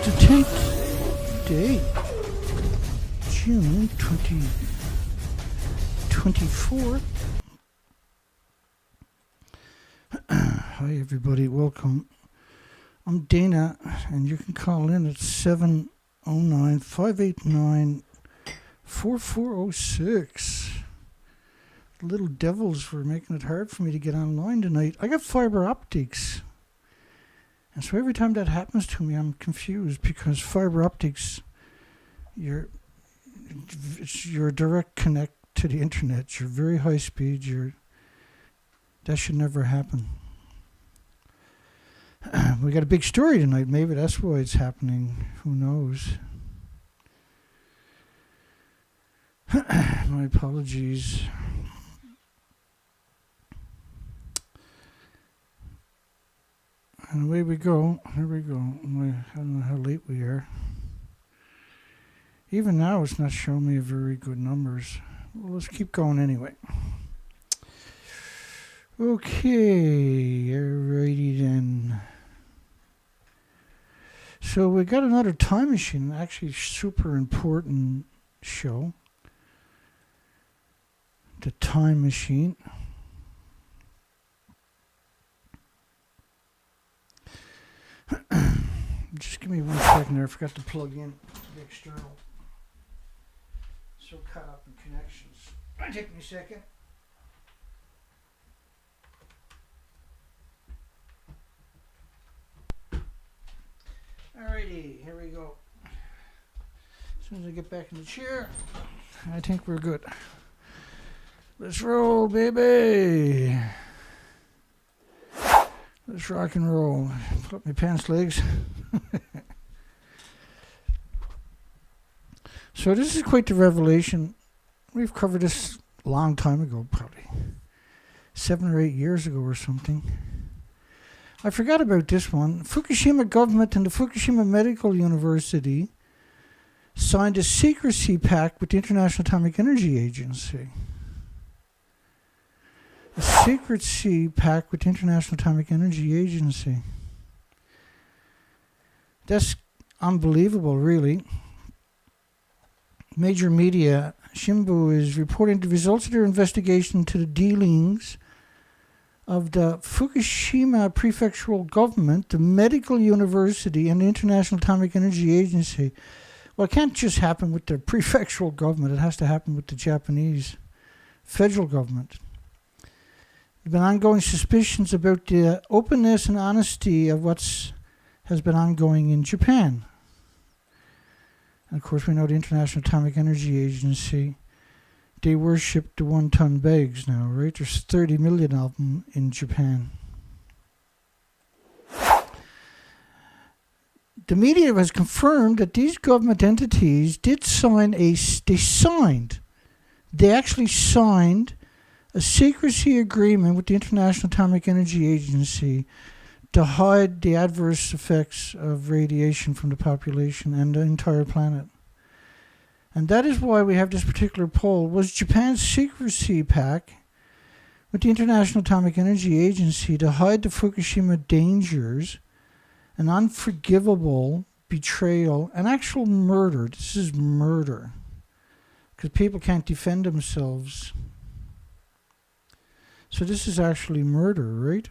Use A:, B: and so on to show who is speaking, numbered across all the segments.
A: the 10th day, June 2024. Hi everybody, welcome. I'm Dana, and you can call in at 709-589-4406. The little devils were making it hard for me to get online tonight. I got fiber optics. And so every time that happens to me, I'm confused because fiber optics, it's your direct connect to the internet. You're very high speed. That should never happen. We got a big story tonight. Maybe that's why it's happening. Who knows? My apologies. And away we go. Here we go. I don't know how late we are. Even now, it's not showing me very good numbers. Well, let's keep going anyway. Okay, alrighty then. So we got another time machine, actually super important show. The time machine. Just give me 1 second there. I forgot to plug in the external. So caught up in connections. It'll take me a second. Alrighty, here we go. As soon as I get back in the chair, I think we're good. Let's roll, baby. Let's rock and roll. Put up my pants legs. So this is quite the revelation. We've covered this a long time ago, probably 7 or 8 years ago or something. I forgot about this one. Fukushima government and the Fukushima Medical University signed a Secrecy Pact with the International Atomic Energy Agency. A Secrecy Pact with the International Atomic Energy Agency. That's unbelievable, really. Major media, Shimbu, is reporting the results of their investigation into the dealings of the Fukushima prefectural government, the medical university, and the International Atomic Energy Agency. Well, it can't just happen with the prefectural government. It has to happen with the Japanese federal government. There have been ongoing suspicions about the openness and honesty of what has been ongoing in Japan. And of course, we know the International Atomic Energy Agency, they worship the 1-ton bags now, right? There's 30 million of them in Japan. The media has confirmed that these government entities did they actually signed a secrecy agreement with the International Atomic Energy Agency to hide the adverse effects of radiation from the population and the entire planet. And that is why we have this particular poll. Was Japan's Secrecy Pact with the International Atomic Energy Agency to hide the Fukushima dangers an unforgivable betrayal and actual murder? This is murder. Because people can't defend themselves. So this is actually murder, right?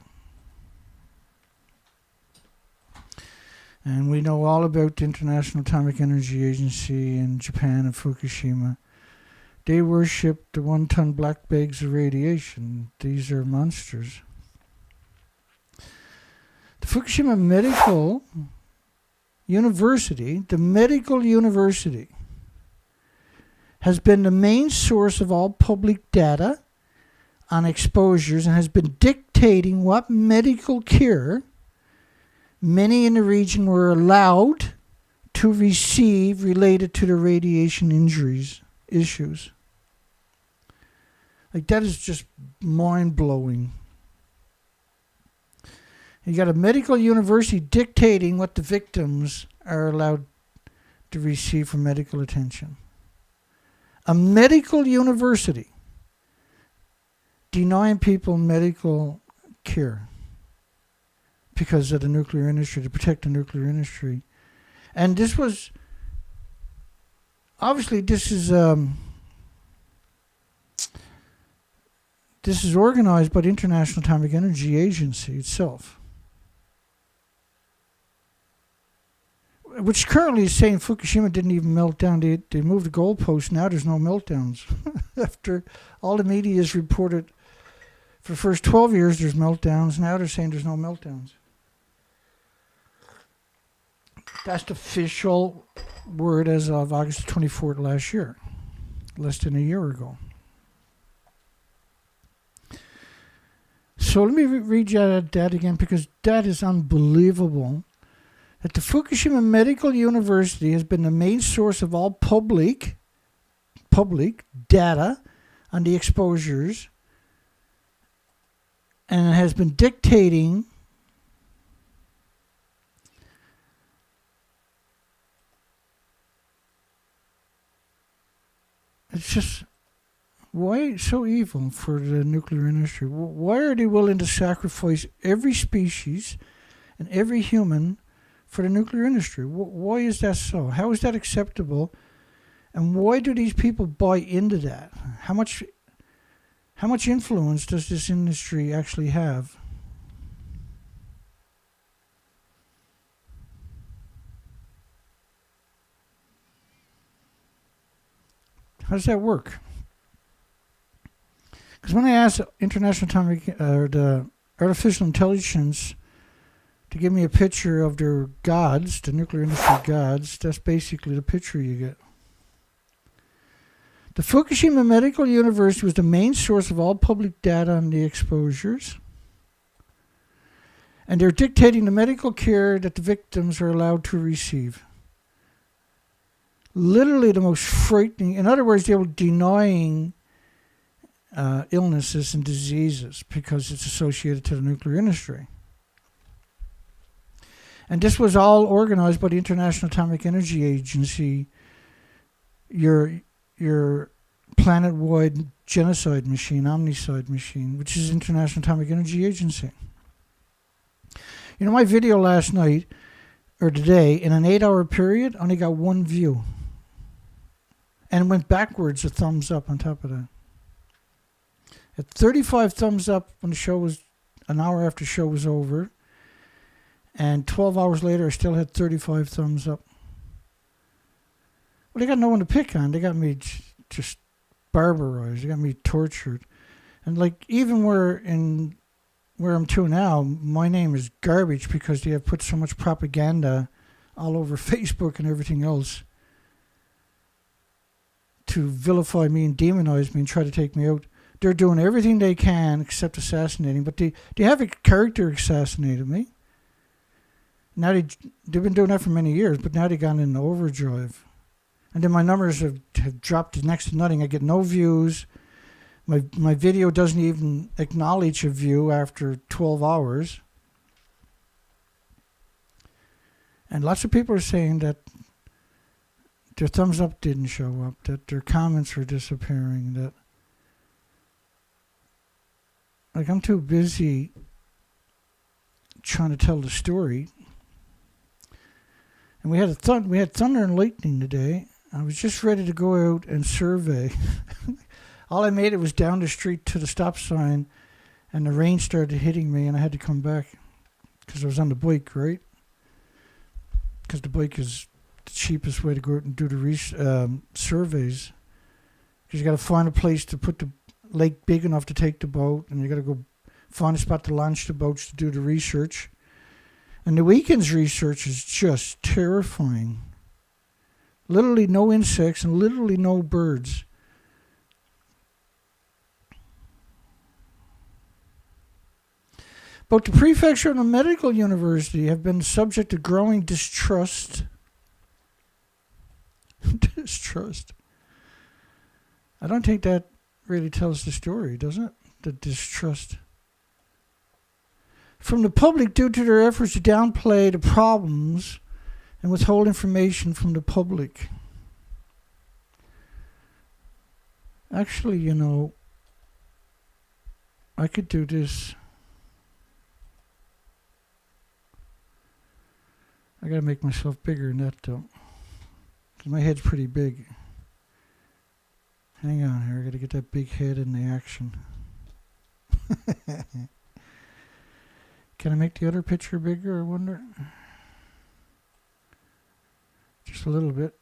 A: And we know all about the International Atomic Energy Agency in Japan and Fukushima. They worship the 1-ton black bags of radiation. These are monsters. The Fukushima Medical University, has been the main source of all public data on exposures and has been dictating what medical care many in the region were allowed to receive related to the radiation injuries issues. Like, that is just mind-blowing. You got a medical university dictating what the victims are allowed to receive for medical attention. A medical university denying people medical care because of the nuclear industry, to protect the nuclear industry. And this was, obviously, this is organized by the International Atomic Energy Agency itself, which currently is saying Fukushima didn't even melt down. They moved the goalpost. Now there's no meltdowns. After all the media has reported for the first 12 years there's meltdowns, now they're saying there's no meltdowns. That's the official word as of August 24th last year, less than a year ago. So let me read you that again, because that is unbelievable. That the Fukushima Medical University has been the main source of all public data on the exposures, and has been dictating it's just, why so evil for the nuclear industry? Why are they willing to sacrifice every species and every human for the nuclear industry? Why is that so? How is that acceptable? And why do these people buy into that? How much influence does this industry actually have? How does that work? Because when I asked International Atomic the artificial intelligence to give me a picture of their gods, the nuclear industry gods, that's basically the picture you get. The Fukushima Medical University was the main source of all public data on the exposures, and they're dictating the medical care that the victims are allowed to receive. Literally the most frightening. In other words, they were denying illnesses and diseases because it's associated to the nuclear industry. And this was all organized by the International Atomic Energy Agency, your planet-wide genocide machine, omnicide machine, which is International Atomic Energy Agency. You know, my video last night, or today, in an 8-hour period, only got one view. And it went backwards, a thumbs up on top of that. At 35 thumbs up when the show was, an hour after the show was over, and 12 hours later I still had 35 thumbs up. Well, they got no one to pick on. They got me just barbarized. They got me tortured. And like, even where I'm to now, my name is garbage because they have put so much propaganda all over Facebook and everything else to vilify me and demonize me and try to take me out. They're doing everything they can except assassinating, but they have a character assassinated me. Now they've been doing that for many years, but now they've gone into overdrive. And then my numbers have dropped to next to nothing. I get no views. My video doesn't even acknowledge a view after 12 hours. And lots of people are saying that their thumbs up didn't show up, that their comments are disappearing, that like I'm too busy trying to tell the story. And we had thunder and lightning today. I was just ready to go out and survey. All I made it was down the street to the stop sign, and the rain started hitting me, and I had to come back because I was on the bike, right? Because the bike is the cheapest way to go out and do the surveys. Because you got to find a place to put the lake big enough to take the boat, and you got to go find a spot to launch the boats to do the research. And the weekend's research is just terrifying. Literally no insects and literally no birds. Both the Prefecture and the Medical University have been subject to growing distrust. Distrust. I don't think that really tells the story, does it? The distrust. From the public due to their efforts to downplay the problems and withhold information from the public. Actually, you know, I could do this. I gotta make myself bigger than that though, because my head's pretty big. Hang on here, I gotta get that big head in the action. Can I make the other picture bigger, I wonder? Just a little bit.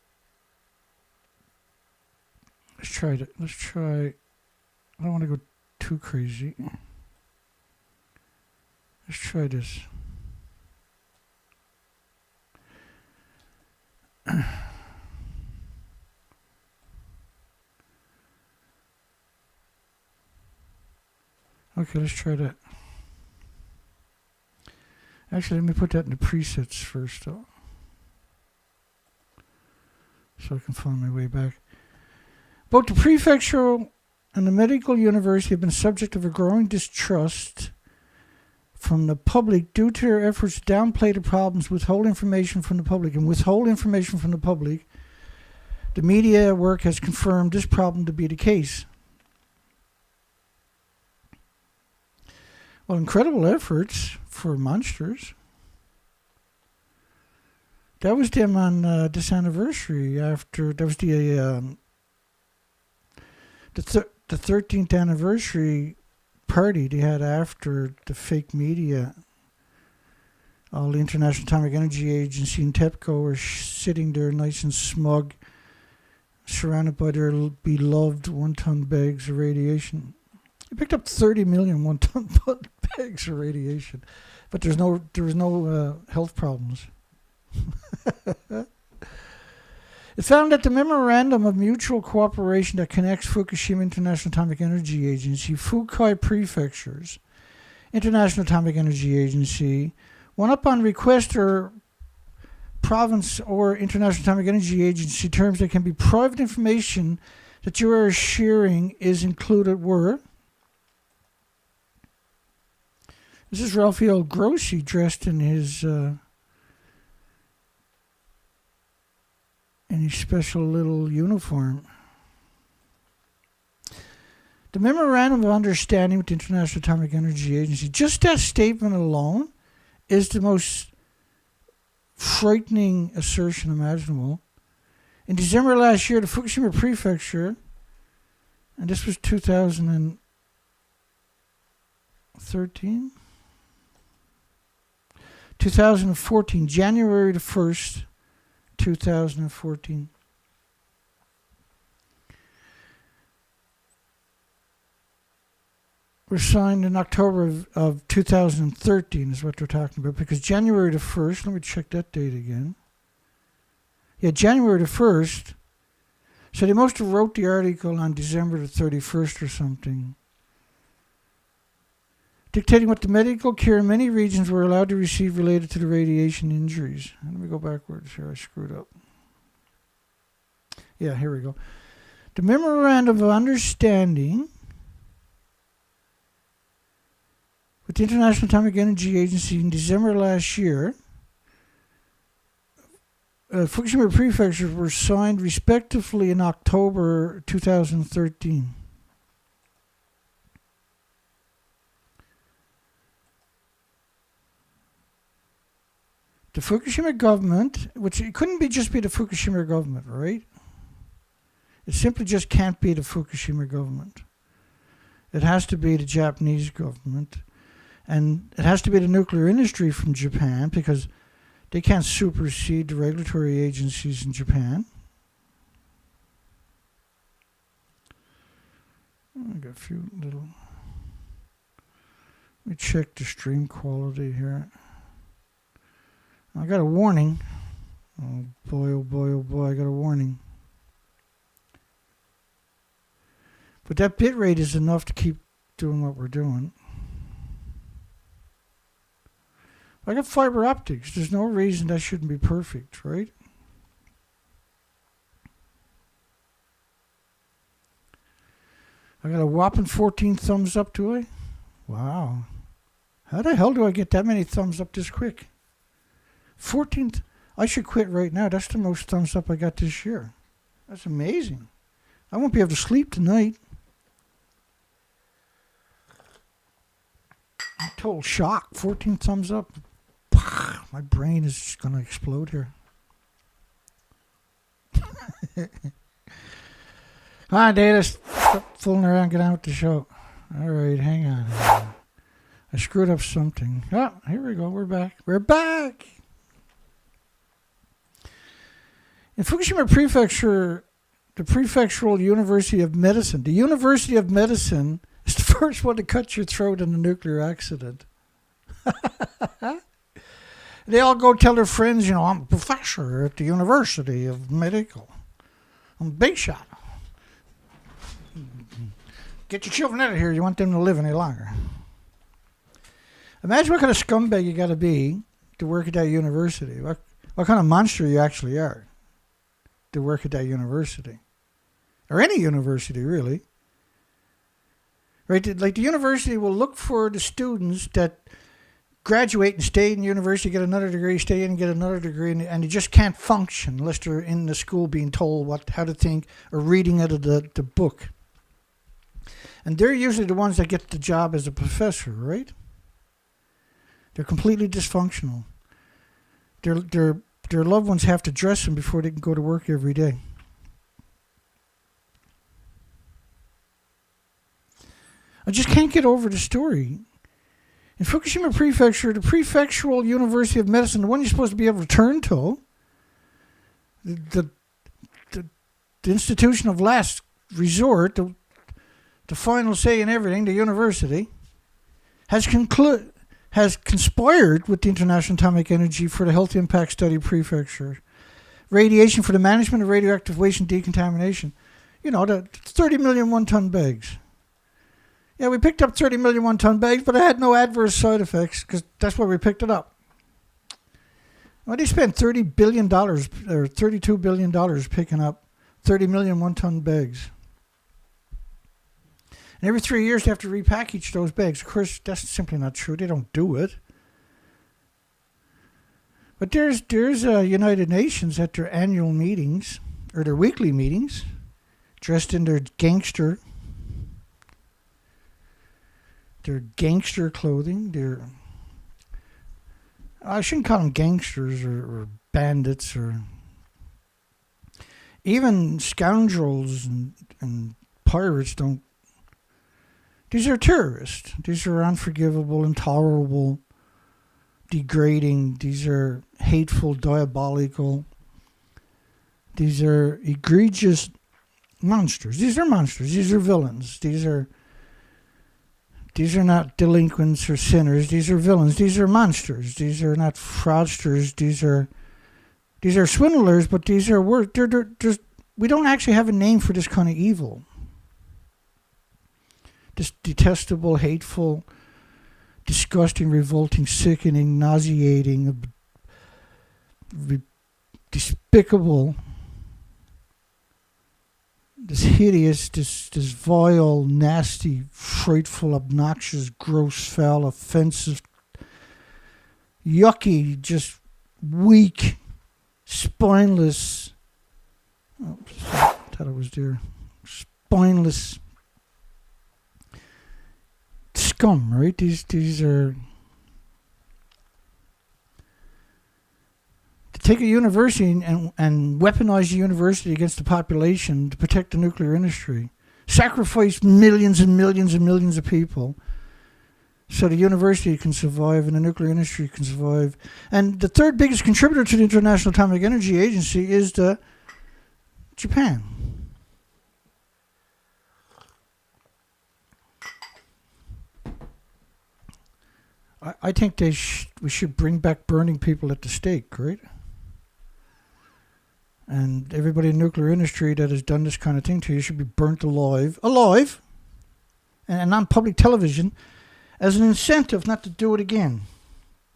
A: Let's try it. Let's try. I don't want to go too crazy. Let's try this. Okay, let's try that. Actually, let me put that in the presets first, though, so I can find my way back. Both the Prefecture and the medical university have been subject of a growing distrust from the public due to their efforts to downplay the problems, withhold information from the public. And withhold information from the public, the media work has confirmed this problem to be the case. Well, incredible efforts for monsters. That was them on this anniversary after, that was the 13th anniversary party they had after the fake media. All the International Atomic Energy Agency and TEPCO were sitting there nice and smug, surrounded by their beloved one-ton bags of radiation. They picked up 30 million one-ton bags of radiation, but there was no health problems. It found that the Memorandum of Mutual Cooperation that connects Fukushima International Atomic Energy Agency, Fukai Prefectures, International Atomic Energy Agency, one upon request or province or International Atomic Energy Agency terms that can be private information that you are sharing is included were. This is Raphael Grossi dressed in his special little uniform. The Memorandum of Understanding with the International Atomic Energy Agency, just that statement alone is the most frightening assertion imaginable. In December last year, the Fukushima Prefecture, and this was 2013? 2014, January the 1st, 2014. Were signed in October of 2013 is what they're talking about, because January the 1st, let me check that date again. Yeah, January the 1st. So they must have wrote the article on December the 31st or something, dictating what the medical care in many regions were allowed to receive related to the radiation injuries. Let me go backwards here. I screwed up. Yeah, here we go. The Memorandum of Understanding with the International Atomic Energy Agency in December last year, Fukushima Prefectures were signed respectively in October 2013. The Fukushima government, which it couldn't be just be the Fukushima government, right? It simply just can't be the Fukushima government. It has to be the Japanese government. And it has to be the nuclear industry from Japan, because they can't supersede the regulatory agencies in Japan. I got a few little... Let me check the stream quality here. I got a warning. Oh boy, oh boy, oh boy, I got a warning. But that bit rate is enough to keep doing what we're doing. I got fiber optics. There's no reason that shouldn't be perfect, right? I got a whopping 14 thumbs up, do I? Wow. How the hell do I get that many thumbs up this quick? 14th. I should quit right now. That's the most thumbs up I got this year. That's amazing. I won't be able to sleep tonight. Total shock. 14 thumbs up. My brain is just going to explode here. Come on, Data. Stop fooling around. Get on with the show. All right, hang on. I screwed up something. Oh, here we go. We're back. We're back! In Fukushima Prefecture, the Prefectural University of Medicine. The University of Medicine is the first one to cut your throat in a nuclear accident. They all go tell their friends, I'm a professor at the University of Medical. I'm a big shot. Get your children out of here. You want them to live any longer. Imagine what kind of scumbag you got to be to work at that university. What kind of monster you actually are to work at that university. Or any university, really. Right? Like the university will look for the students that graduate and stay in university, get another degree, stay in and get another degree, and they just can't function unless they're in the school being told how to think or reading out of the book. And they're usually the ones that get the job as a professor, right? They're completely dysfunctional. Their loved ones have to dress them before they can go to work every day. I just can't get over the story. In Fukushima Prefecture, the Prefectural University of Medicine, the one you're supposed to be able to turn to, the institution of last resort, the final say in everything, the university, has conspired with the International Atomic Energy for the Health Impact Study Prefecture. Radiation for the management of radioactive waste and decontamination. The 30 million one-ton bags. Yeah, we picked up 30 million one-ton bags, but it had no adverse side effects because that's why we picked it up. Well, they spent $30 billion or $32 billion picking up 30 million one-ton bags. And every 3 years they have to repackage those bags. Of course, that's simply not true. They don't do it. But there's United Nations at their annual meetings, or their weekly meetings, dressed in their gangster clothing. I shouldn't call them gangsters or bandits or even scoundrels and pirates don't. These are terrorists. These are unforgivable, intolerable, degrading. These are hateful, diabolical. These are egregious monsters. These are monsters. These are villains. These are not delinquents or sinners. These are villains. These are monsters. These are not fraudsters. These are swindlers, but these are worse. We don't actually have a name for this kind of evil. This detestable, hateful, disgusting, revolting, sickening, nauseating, despicable, this hideous, this vile, nasty, frightful, obnoxious, gross, foul, offensive, yucky, just weak, spineless, thought it was there, spineless scum, right? These are to take a university and weaponize the university against the population to protect the nuclear industry, sacrifice millions and millions and millions of people so the university can survive and the nuclear industry can survive. And the third biggest contributor to the International Atomic Energy Agency is Japan. I think we should bring back burning people at the stake, right? And everybody in the nuclear industry that has done this kind of thing to you should be burnt alive, and on public television as an incentive not to do it again.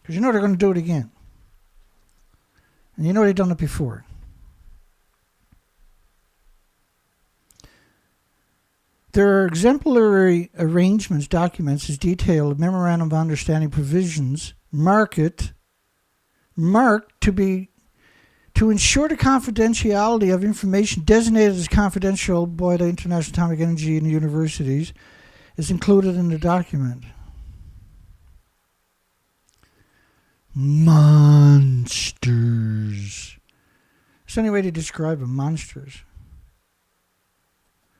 A: Because they're going to do it again. And they've done it before. There are exemplary arrangements, documents as detailed memorandum of understanding provisions marked to ensure the confidentiality of information designated as confidential by the International Atomic Energy and the universities is included in the document. Monsters. It's the only way to describe them, monsters.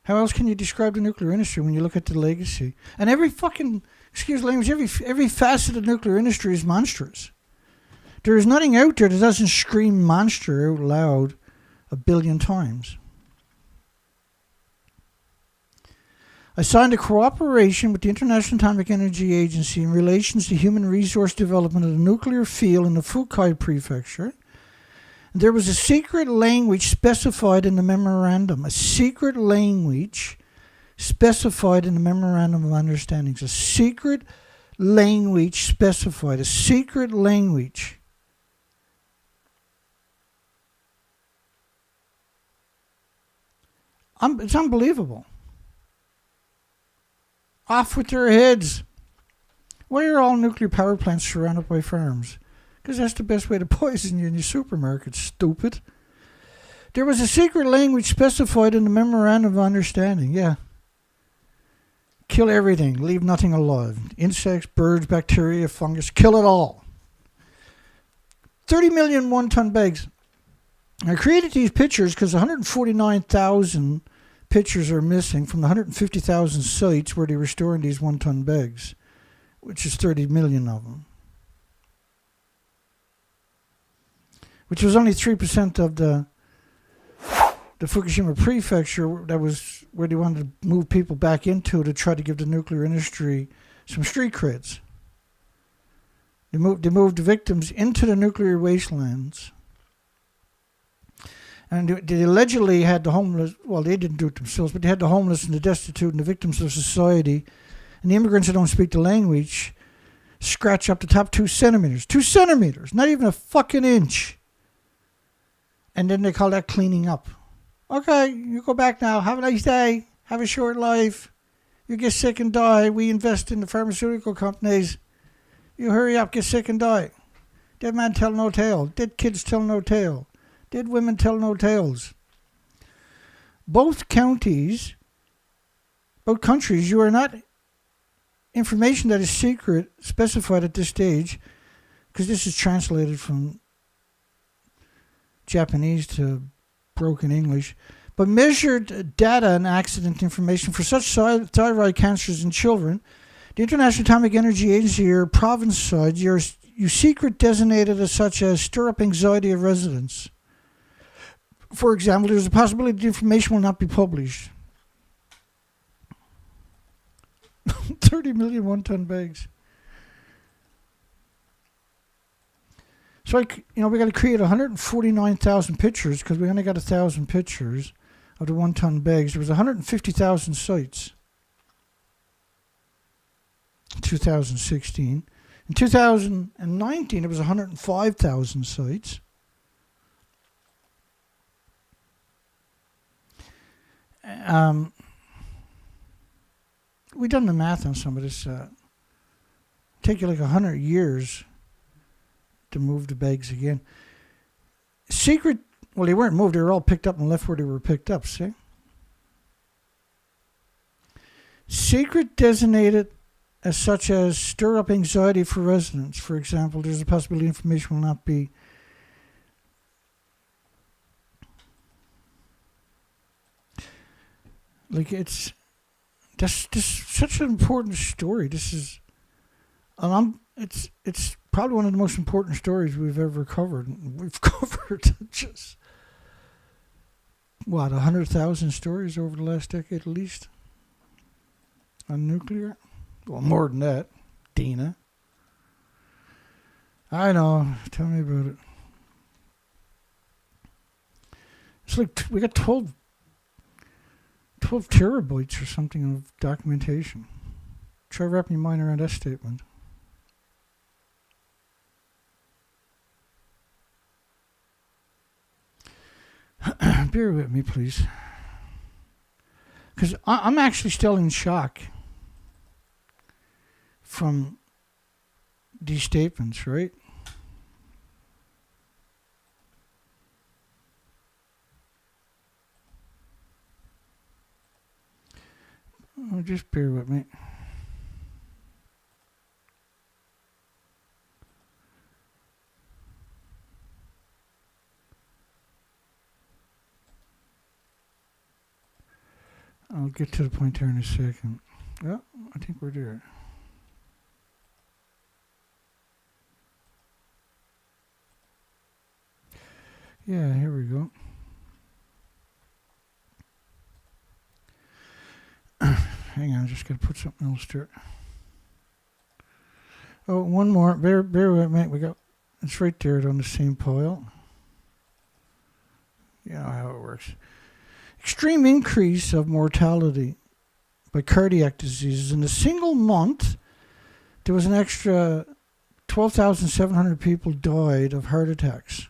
A: How else can you describe the nuclear industry when you look at the legacy? And every fucking, excuse the language, every facet of the nuclear industry is monstrous. There is nothing out there that doesn't scream monster out loud a billion times. I signed a cooperation with the International Atomic Energy Agency in relation to human resource development of the nuclear field in the Fukushima Prefecture. There was a secret language specified in the memorandum. A secret language specified in the memorandum of understandings. A secret language specified. A secret language. It's unbelievable. Off with their heads. Why are all nuclear power plants surrounded by farms? Because that's the best way to poison you in your supermarket, stupid. There was a secret language specified in the Memorandum of Understanding, yeah. Kill everything, leave nothing alive. Insects, birds, bacteria, fungus, kill it all. 30 million one-ton bags. I created these pictures because 149,000 pictures are missing from the 150,000 sites where they were storing these one-ton bags, which is 30 million of them. Which was only 3% of the Fukushima Prefecture. That was where they wanted to move people back into to try to give the nuclear industry some street creds. They moved the victims into the nuclear wastelands. And they allegedly had the homeless, well, they didn't do it themselves, but they had the homeless and the destitute and the victims of society and the immigrants that don't speak the language scratch up the top 2 centimeters. 2 centimeters, not even a fucking inch. And then they call that cleaning up. Okay, you go back now. Have a nice day. Have a short life. You get sick and die. We invest in the pharmaceutical companies. You hurry up, get sick and die. Dead man tell no tale. Dead kids tell no tale. Dead women tell no tales. Both countries, both countries, you are not information that is secret specified at this stage, because this is translated from Japanese to broken English, but measured data and accident information for such thyroid cancers in children. The International Atomic Energy Agency, your province side, you secret designated as such as stir up anxiety of residents. For example, there's a possibility the information will not be published. 30 million one-ton bags. So, we got to create 149,000 pictures because we only got 1,000 pictures of the one-ton bags. There was 150,000 sites in 2016. In 2019, it was 105,000 sites. We done the math on some of this. Take you like 100 years to move the bags again. Secret, well, they weren't moved. They were all picked up and left where they were picked up, see? Secret designated as such as stir up anxiety for residents. For example, there's a possibility information will not be like that's such an important story. This is, it's probably one of the most important stories we've ever covered. We've covered just 100,000 stories over the last decade at least on nuclear. Well, more than that, Dina. I know. Tell me about it. It's like we got 12 terabytes or something of documentation. Try wrapping your mind around that statement. Bear with me, please. Because I'm actually still in shock from these statements, right? Oh, just bear with me. I'll get to the point there in a second. Yeah, I think we're there. Yeah, here we go. Hang on, I just got to put something else to it. Oh, one more. Bear with me. We got. It's right there on the same pile. You know how it works. Extreme increase of mortality by cardiac diseases. In a single month, there was an extra 12,700 people died of heart attacks.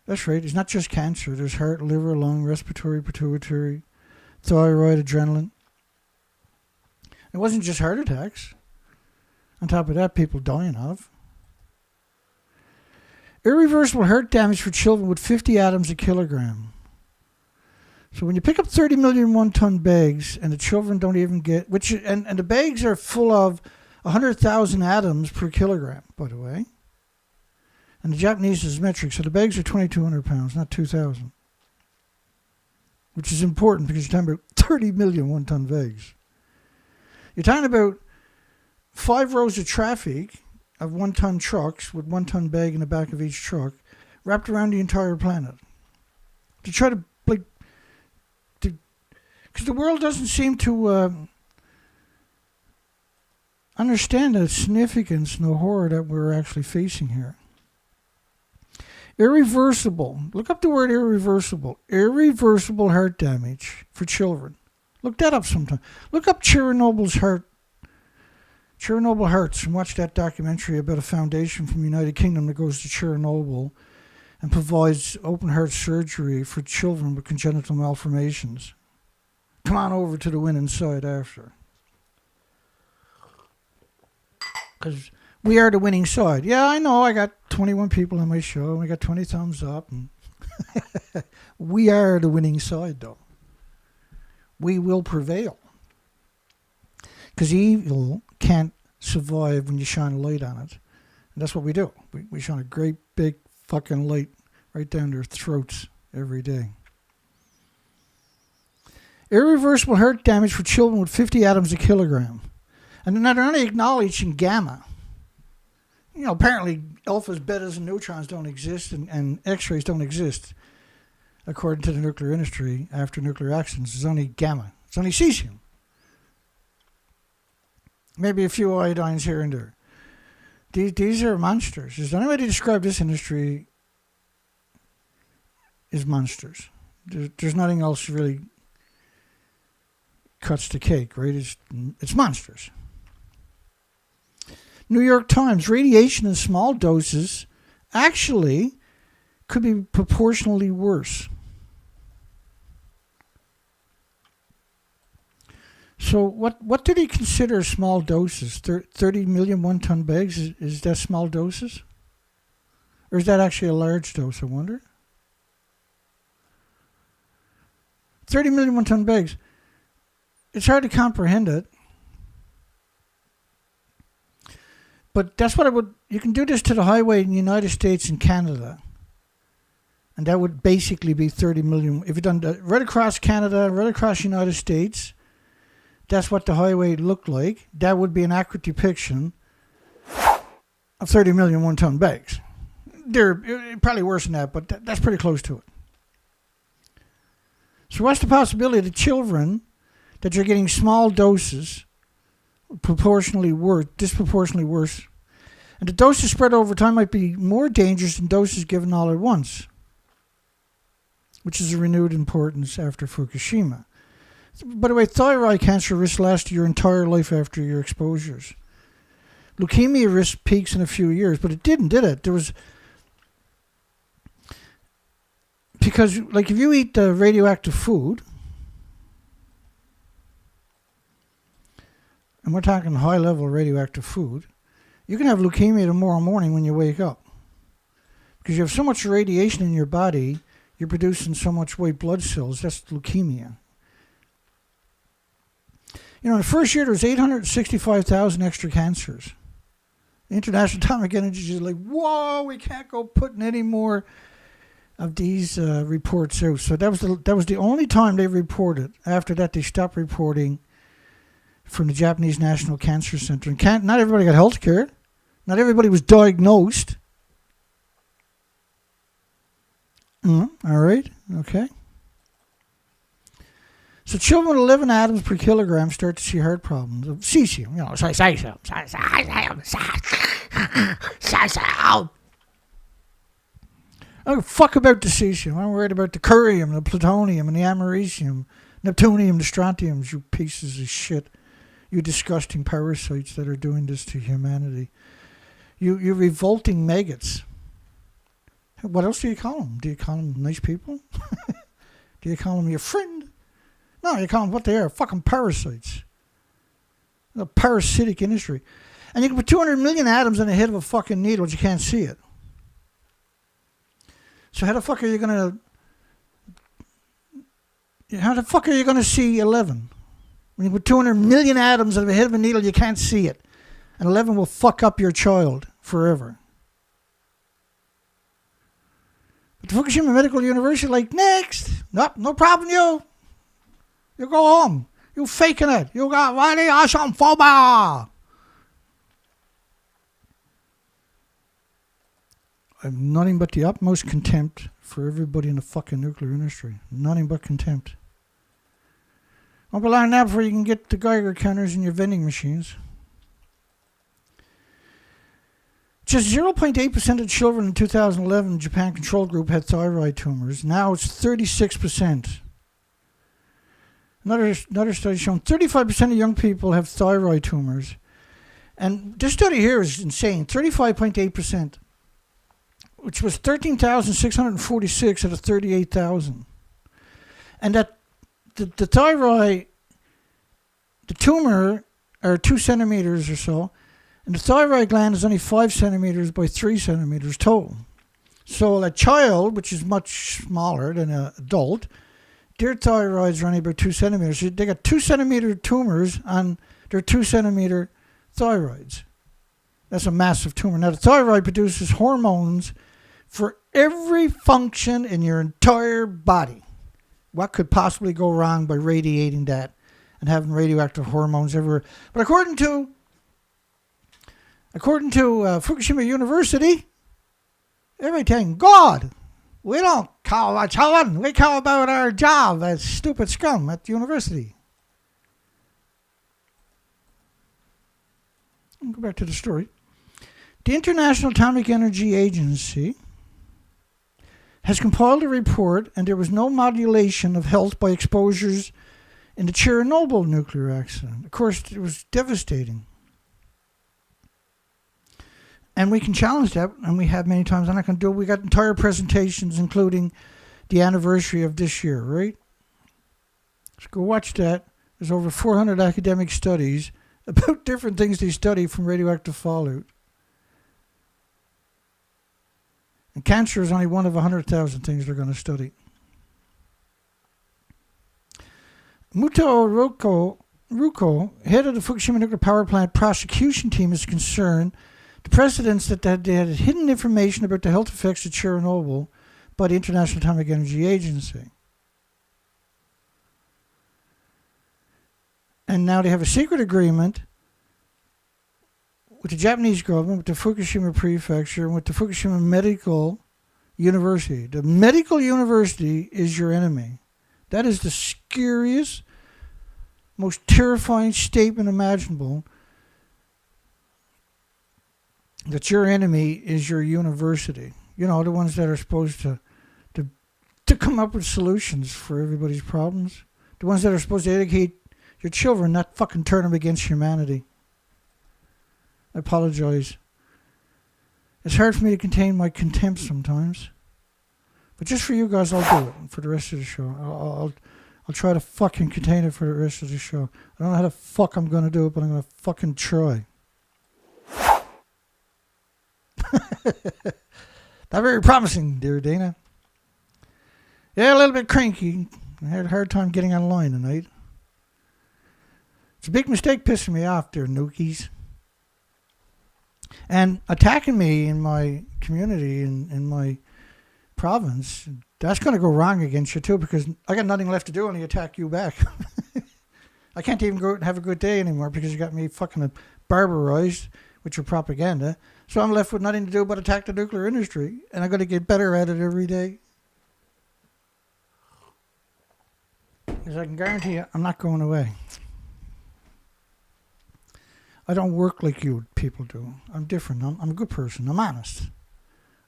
A: That's right. It's not just cancer. There's heart, liver, lung, respiratory, pituitary, thyroid, adrenaline. It wasn't just heart attacks. On top of that, people dying of. Irreversible heart damage for children with 50 atoms a kilogram. So when you pick up 30 million one-ton bags and the children don't even get, and the bags are full of 100,000 atoms per kilogram, by the way. And the Japanese is metric, so the bags are 2,200 pounds, not 2,000. Which is important because you're talking about 30 million one-ton bags. You're talking about 5 rows of traffic of one-ton trucks with one-ton bag in the back of each truck wrapped around the entire planet. To try to, because the world doesn't seem to understand the significance and the horror that we're actually facing here. Irreversible. Look up the word irreversible. Irreversible heart damage for children. Look that up sometime. Look up Chernobyl Hearts, and watch that documentary about a foundation from the United Kingdom that goes to Chernobyl and provides open heart surgery for children with congenital malformations. Come on over to the winning side after. Because we are the winning side. Yeah, I know. I got 21 people on my show. We got 20 thumbs up. And we are the winning side, though. We will prevail. Because evil can't survive when you shine a light on it. And that's what we do. We shine a great big fucking light right down their throats every day. Irreversible heart damage for children with 50 atoms a kilogram. And they're not only acknowledging gamma. You know, apparently alphas, betas, and neutrons don't exist, and X-rays don't exist. According to the nuclear industry, after nuclear accidents, it's only gamma. It's only cesium. Maybe a few iodines here and there. These are monsters. The only way to describe this industry is monsters. There's nothing else really cuts the cake, right? It's monsters. New York Times, radiation in small doses actually could be proportionally worse. So what did he consider small doses? 30 million one-ton bags? Is that small doses? Or is that actually a large dose, I wonder? 30 million one-ton bags. It's hard to comprehend it. But that's what I would... You can do this to the highway in the United States and Canada. And that would basically be 30 million. If you done that right across Canada, right across the United States, that's what the highway looked like. That would be an accurate depiction of 30 million one-ton bags. They're probably worse than that, but that's pretty close to it. So what's the possibility that children, that you're getting small doses, disproportionately worse, and the doses spread over time might be more dangerous than doses given all at once, which is a renewed importance after Fukushima. By the way, thyroid cancer risk lasts your entire life after your exposures. Leukemia risk peaks in a few years, but it didn't, did it? There was... Because, like, if you eat radioactive food, and we're talking high-level radioactive food, you can have leukemia tomorrow morning when you wake up. Because you have so much radiation in your body, you're producing so much white blood cells. That's leukemia. You know, in the first year, there was 865,000 extra cancers. The International Atomic Energy is like, whoa, we can't go putting any more of these reports out. So that was the only time they reported. After that, they stopped reporting from the Japanese National Cancer Center. And not everybody got health care. Not everybody was diagnosed. All right. Okay. So children with 11 atoms per kilogram start to see heart problems. Cesium, cesium. I don't fuck about the cesium. I'm worried about the curium, the plutonium, and the americium, neptunium, the strontiums, you pieces of shit. You disgusting parasites that are doing this to humanity. You revolting maggots. What else do you call them? Do you call them nice people? Do you call them your friend? No, you call them what they are, fucking parasites. A parasitic industry. And you can put 200 million atoms on the head of a fucking needle, but you can't see it. So how the fuck are you gonna see 11? When you put 200 million atoms on the head of a needle, you can't see it. And 11 will fuck up your child forever. But the Fukushima Medical University, like, next. Nope, no problem, you. You go home. You faking it. You got radiation phobia. I have nothing but the utmost contempt for everybody in the fucking nuclear industry. Nothing but contempt. Won't be long now before you can get the Geiger counters in your vending machines. Just 0.8% of children in 2011 Japan control group had thyroid tumors. Now it's 36%. Another study shown 35% of young people have thyroid tumors. And this study here is insane. 35.8%, which was 13,646 out of 38,000. And that the thyroid, the tumor are 2 centimeters or so, and the thyroid gland is only 5 centimeters by 3 centimeters total. So a child, which is much smaller than an adult, their thyroids are only about 2 centimeters. So they got 2 centimeter tumors on their 2 centimeter thyroids. That's a massive tumor. Now the thyroid produces hormones for every function in your entire body. What could possibly go wrong by radiating that and having radioactive hormones everywhere? But according to Fukushima University, everything good. We don't call our children. We call about our job as stupid scum at the university. I'll go back to the story. The International Atomic Energy Agency has compiled a report, and there was no modulation of health by exposures in the Chernobyl nuclear accident. Of course, it was devastating. And we can challenge that, and we have many times. I'm not going to do it. We got entire presentations, including the anniversary of this year, right? So go watch that. There's over 400 academic studies about different things they study from radioactive fallout. And cancer is only one of 100,000 things they're going to study. Muto Ruko, head of the Fukushima nuclear power plant prosecution team, is concerned the precedents that they had hidden information about the health effects of Chernobyl by the International Atomic Energy Agency. And now they have a secret agreement with the Japanese government, with the Fukushima Prefecture, and with the Fukushima Medical University. The medical university is your enemy. That is the scariest, most terrifying statement imaginable. That your enemy is your university. You know, the ones that are supposed to come up with solutions for everybody's problems. The ones that are supposed to educate your children, not fucking turn them against humanity. I apologize. It's hard for me to contain my contempt sometimes. But just for you guys, I'll do it for the rest of the show. I'll try to fucking contain it for the rest of the show. I don't know how the fuck I'm going to do it, but I'm going to fucking try. Not very promising, dear Dana. Yeah, a little bit cranky. I had a hard time getting online tonight. It's a big mistake pissing me off there, Nukies. And attacking me in my community, in my province, that's going to go wrong against you too, because I got nothing left to do, only attack you back. I can't even go out and have a good day anymore because you got me fucking barbarized with your propaganda. So I'm left with nothing to do but attack the nuclear industry, and I'm going to get better at it every day. Because I can guarantee you, I'm not going away. I don't work like you people do. I'm different. I'm a good person. I'm honest.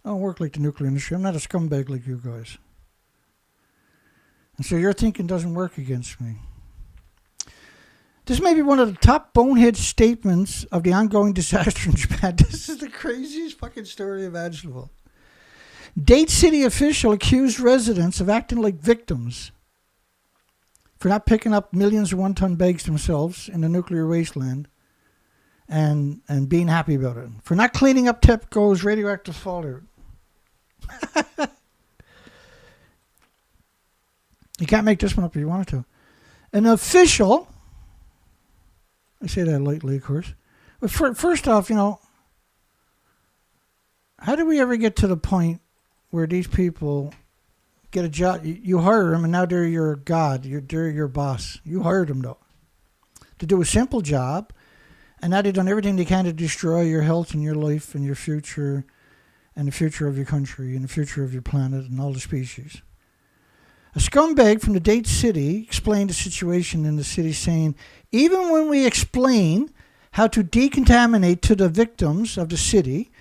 A: I don't work like the nuclear industry. I'm not a scumbag like you guys. And so your thinking doesn't work against me. This may be one of the top bonehead statements of the ongoing disaster in Japan. This is the craziest fucking story imaginable. Daiichi city official accused residents of acting like victims for not picking up millions of one-ton bags themselves in the nuclear wasteland and being happy about it. For not cleaning up TEPCO's radioactive fallout. You can't make this one up if you wanted to. An official, I say that lightly, of course. But first off, how do we ever get to the point where these people get a job? You hire them, and now they're your god. They're your boss. You hired them, though, to do a simple job, and now they've done everything they can to destroy your health and your life and your future and the future of your country and the future of your planet and all the species. A scumbag from the Daiichi city explained the situation in the city, saying, even when we explain how to decontaminate to the victims of the city,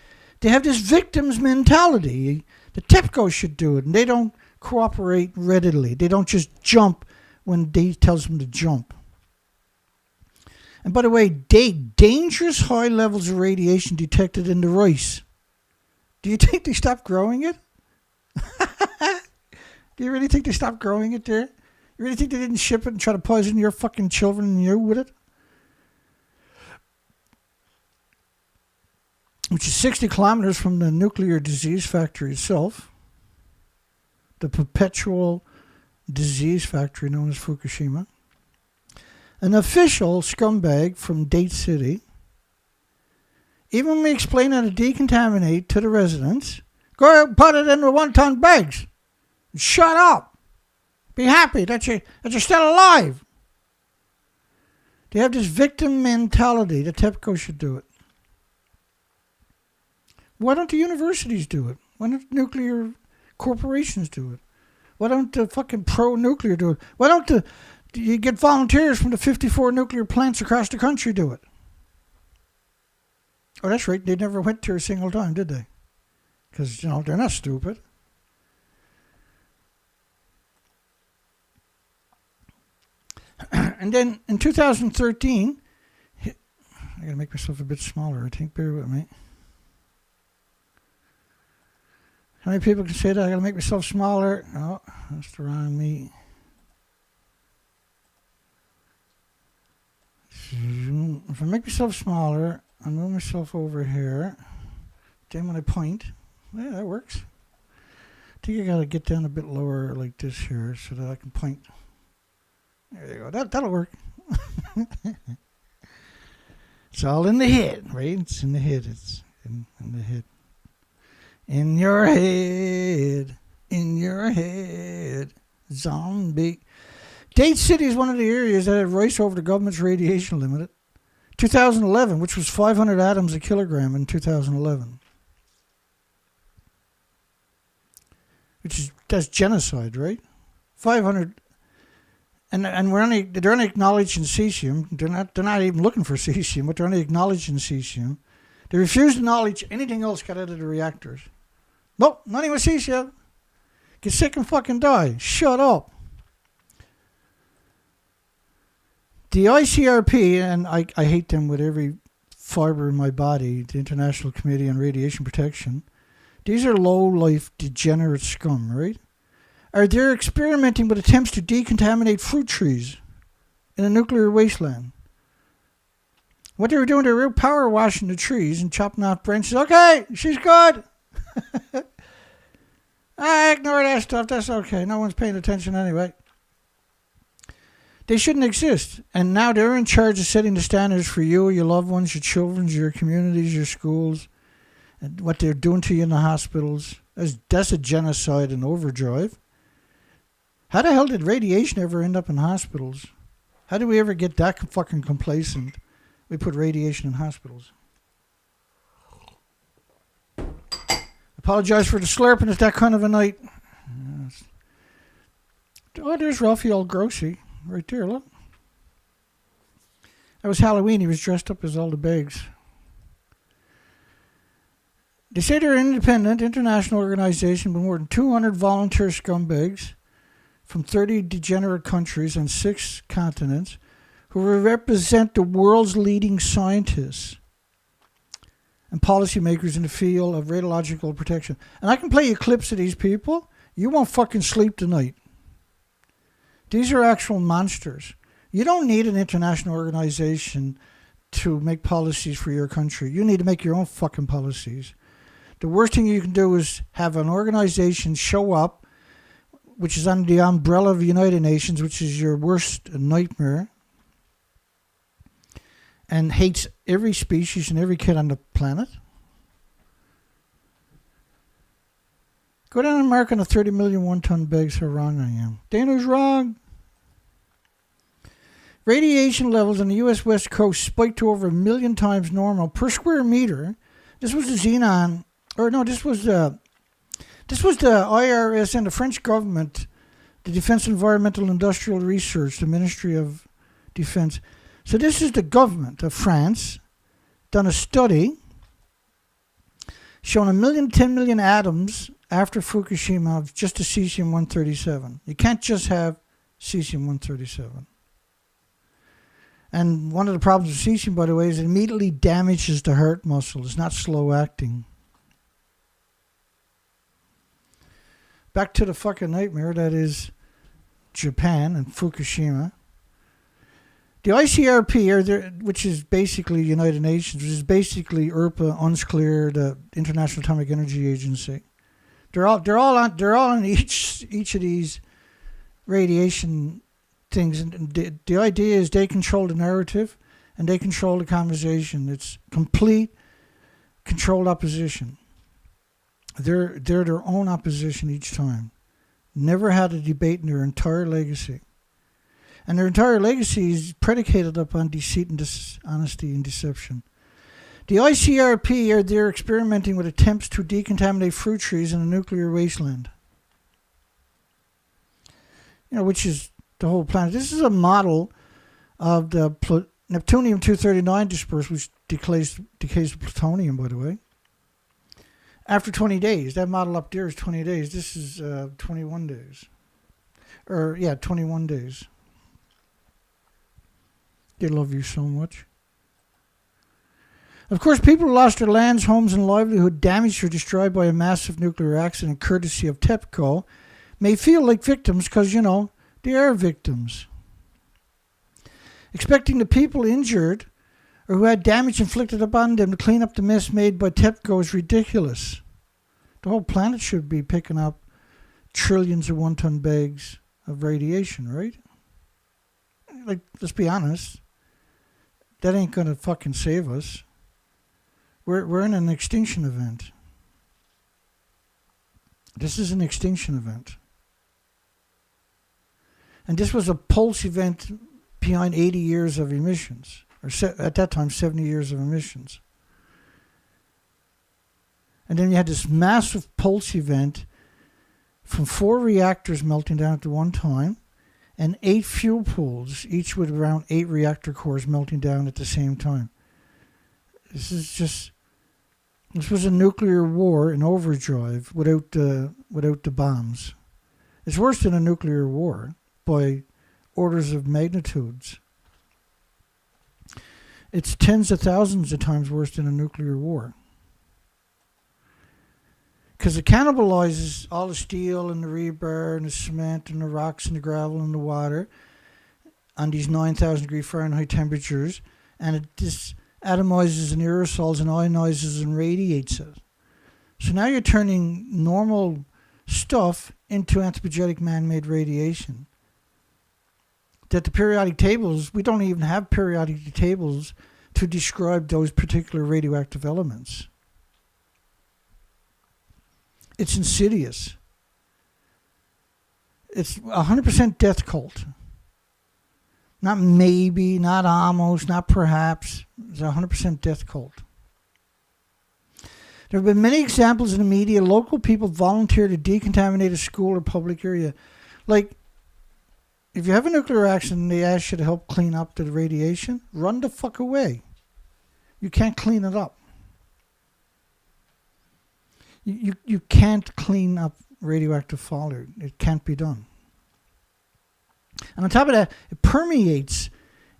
A: they have this victim's mentality. The TEPCO should do it, and they don't cooperate readily. They don't just jump when Daiichi tells them to jump. And by the way, dangerous high levels of radiation detected in the rice. Do you think they stopped growing it? Do you really think they stopped growing it there? You really think they didn't ship it and try to poison your fucking children and you with it? Which is 60 kilometers from the nuclear disease factory itself. The perpetual disease factory known as Fukushima. An official scumbag from Daiichi City. Even when we explain how to decontaminate to the residents, go out and put it in the one-ton bags. Shut up. Be happy that you're still alive. They have this victim mentality. The TEPCO should do it. Why don't the universities do it? Why don't the nuclear corporations do it? Why don't the fucking pro-nuclear do it? Why don't you get volunteers from the 54 nuclear plants across the country do it? Oh, that's right. They never went to a single time, did they? Because, they're not stupid. And then in 2013, I got to make myself a bit smaller, I think. Bear with me. How many people can say that? I got to make myself smaller. Oh, that's the wrong me. If I make myself smaller, I move myself over here. Then when I point, yeah, that works. I think I got to get down a bit lower like this here so that I can point. There you go. That'll work. It's all in the head, right? It's in the head. It's in the head. In your head. In your head. Zombie. Daiichi City is one of the areas that had rice over the government's radiation limit. 2011, which was 500 atoms a kilogram in 2011. That's genocide, right? 500. And they're only acknowledging cesium. They're not even looking for cesium, but they're only acknowledging cesium. They refuse to acknowledge anything else got out of the reactors. Nope, not even cesium. Get sick and fucking die. Shut up. The ICRP, and I hate them with every fiber in my body, the International Committee on Radiation Protection, these are low-life, degenerate scum, right? They're experimenting with attempts to decontaminate fruit trees in a nuclear wasteland. What they were doing, they were power washing the trees and chopping off branches. Okay, she's good. I ignore that stuff. That's okay. No one's paying attention anyway. They shouldn't exist. And now they're in charge of setting the standards for you, your loved ones, your children, your communities, your schools, and what they're doing to you in the hospitals. That's a genocide in overdrive. How the hell did radiation ever end up in hospitals? How did we ever get that fucking complacent? We put radiation in hospitals. Apologize for the slurping. It's that kind of a night. Yes. Oh, there's Raphael Grossi right there. Look. That was Halloween. He was dressed up as all the Bldgs. They say they're an independent international organization with more than 200 volunteer scumbags from 30 degenerate countries and 6 continents who represent the world's leading scientists and policymakers in the field of radiological protection. And I can play you clips of these people. You won't fucking sleep tonight. These are actual monsters. You don't need an international organization to make policies for your country. You need to make your own fucking policies. The worst thing you can do is have an organization show up, which is under the umbrella of the United Nations, which is your worst nightmare, and hates every species and every kid on the planet. Go down and mark on the 30 million one-ton bags how wrong I am. Dana's wrong. Radiation levels on the U.S. West Coast spiked to over 1 million times normal per square meter. This was the xenon, or no, this was the IRS and the French government, the Defense Environmental Industrial Research, the Ministry of Defense. So this is the government of France, done a study showing 10 million atoms after Fukushima of just the cesium-137. You can't just have cesium-137. And one of the problems with cesium, by the way, is it immediately damages the heart muscle. It's not slow acting. Back to the fucking nightmare that is Japan and Fukushima. The ICRP, which is basically the United Nations, which is basically IRPA, UNSCLEAR, the International Atomic Energy Agency. They're all on each of these radiation things, and the idea is they control the narrative and they control the conversation. It's complete controlled opposition. They're their own opposition each time. Never had a debate in their entire legacy. And their entire legacy is predicated upon deceit and dishonesty and deception. The ICRP they're experimenting with attempts to decontaminate fruit trees in a nuclear wasteland. Which is the whole planet. This is a model of the Neptunium-239 dispersal, which decays plutonium, by the way. After 20 days. That model up there is 20 days. This is 21 days. 21 days. They love you so much. Of course, people who lost their lands, homes, and livelihood damaged or destroyed by a massive nuclear accident courtesy of TEPCO may feel like victims because, they are victims. Expecting the people injured or who had damage inflicted upon them to clean up the mess made by TEPCO is ridiculous. The whole planet should be picking up trillions of one-ton bags of radiation, right? Like, let's be honest. That ain't going to fucking save us. We're in an extinction event. This is an extinction event. And this was a pulse event behind 80 years of emissions. Or at that time, 70 years of emissions. And then you had this massive pulse event from 4 reactors melting down at one time and 8 fuel pools, each with around 8 reactor cores melting down at the same time. This was a nuclear war in overdrive without the bombs. It's worse than a nuclear war by orders of magnitudes. It's tens of thousands of times worse than a nuclear war. Because it cannibalizes all the steel and the rebar and the cement and the rocks and the gravel and the water on these 9,000 degree Fahrenheit temperatures, and it just atomizes and aerosols and ionizes and radiates it. So now you're turning normal stuff into anthropogenic man-made radiation. That the periodic tables, we don't even have periodic tables to describe those particular radioactive elements. It's insidious. It's 100% death cult. Not maybe, not almost, not perhaps. It's 100% death cult. There have been many examples in the media. Local people volunteer to decontaminate a school or public area. Like, if you have a nuclear accident and they ask you to help clean up the radiation, run the fuck away. You can't clean it up. You can't clean up radioactive fallout. It can't be done. And on top of that, it permeates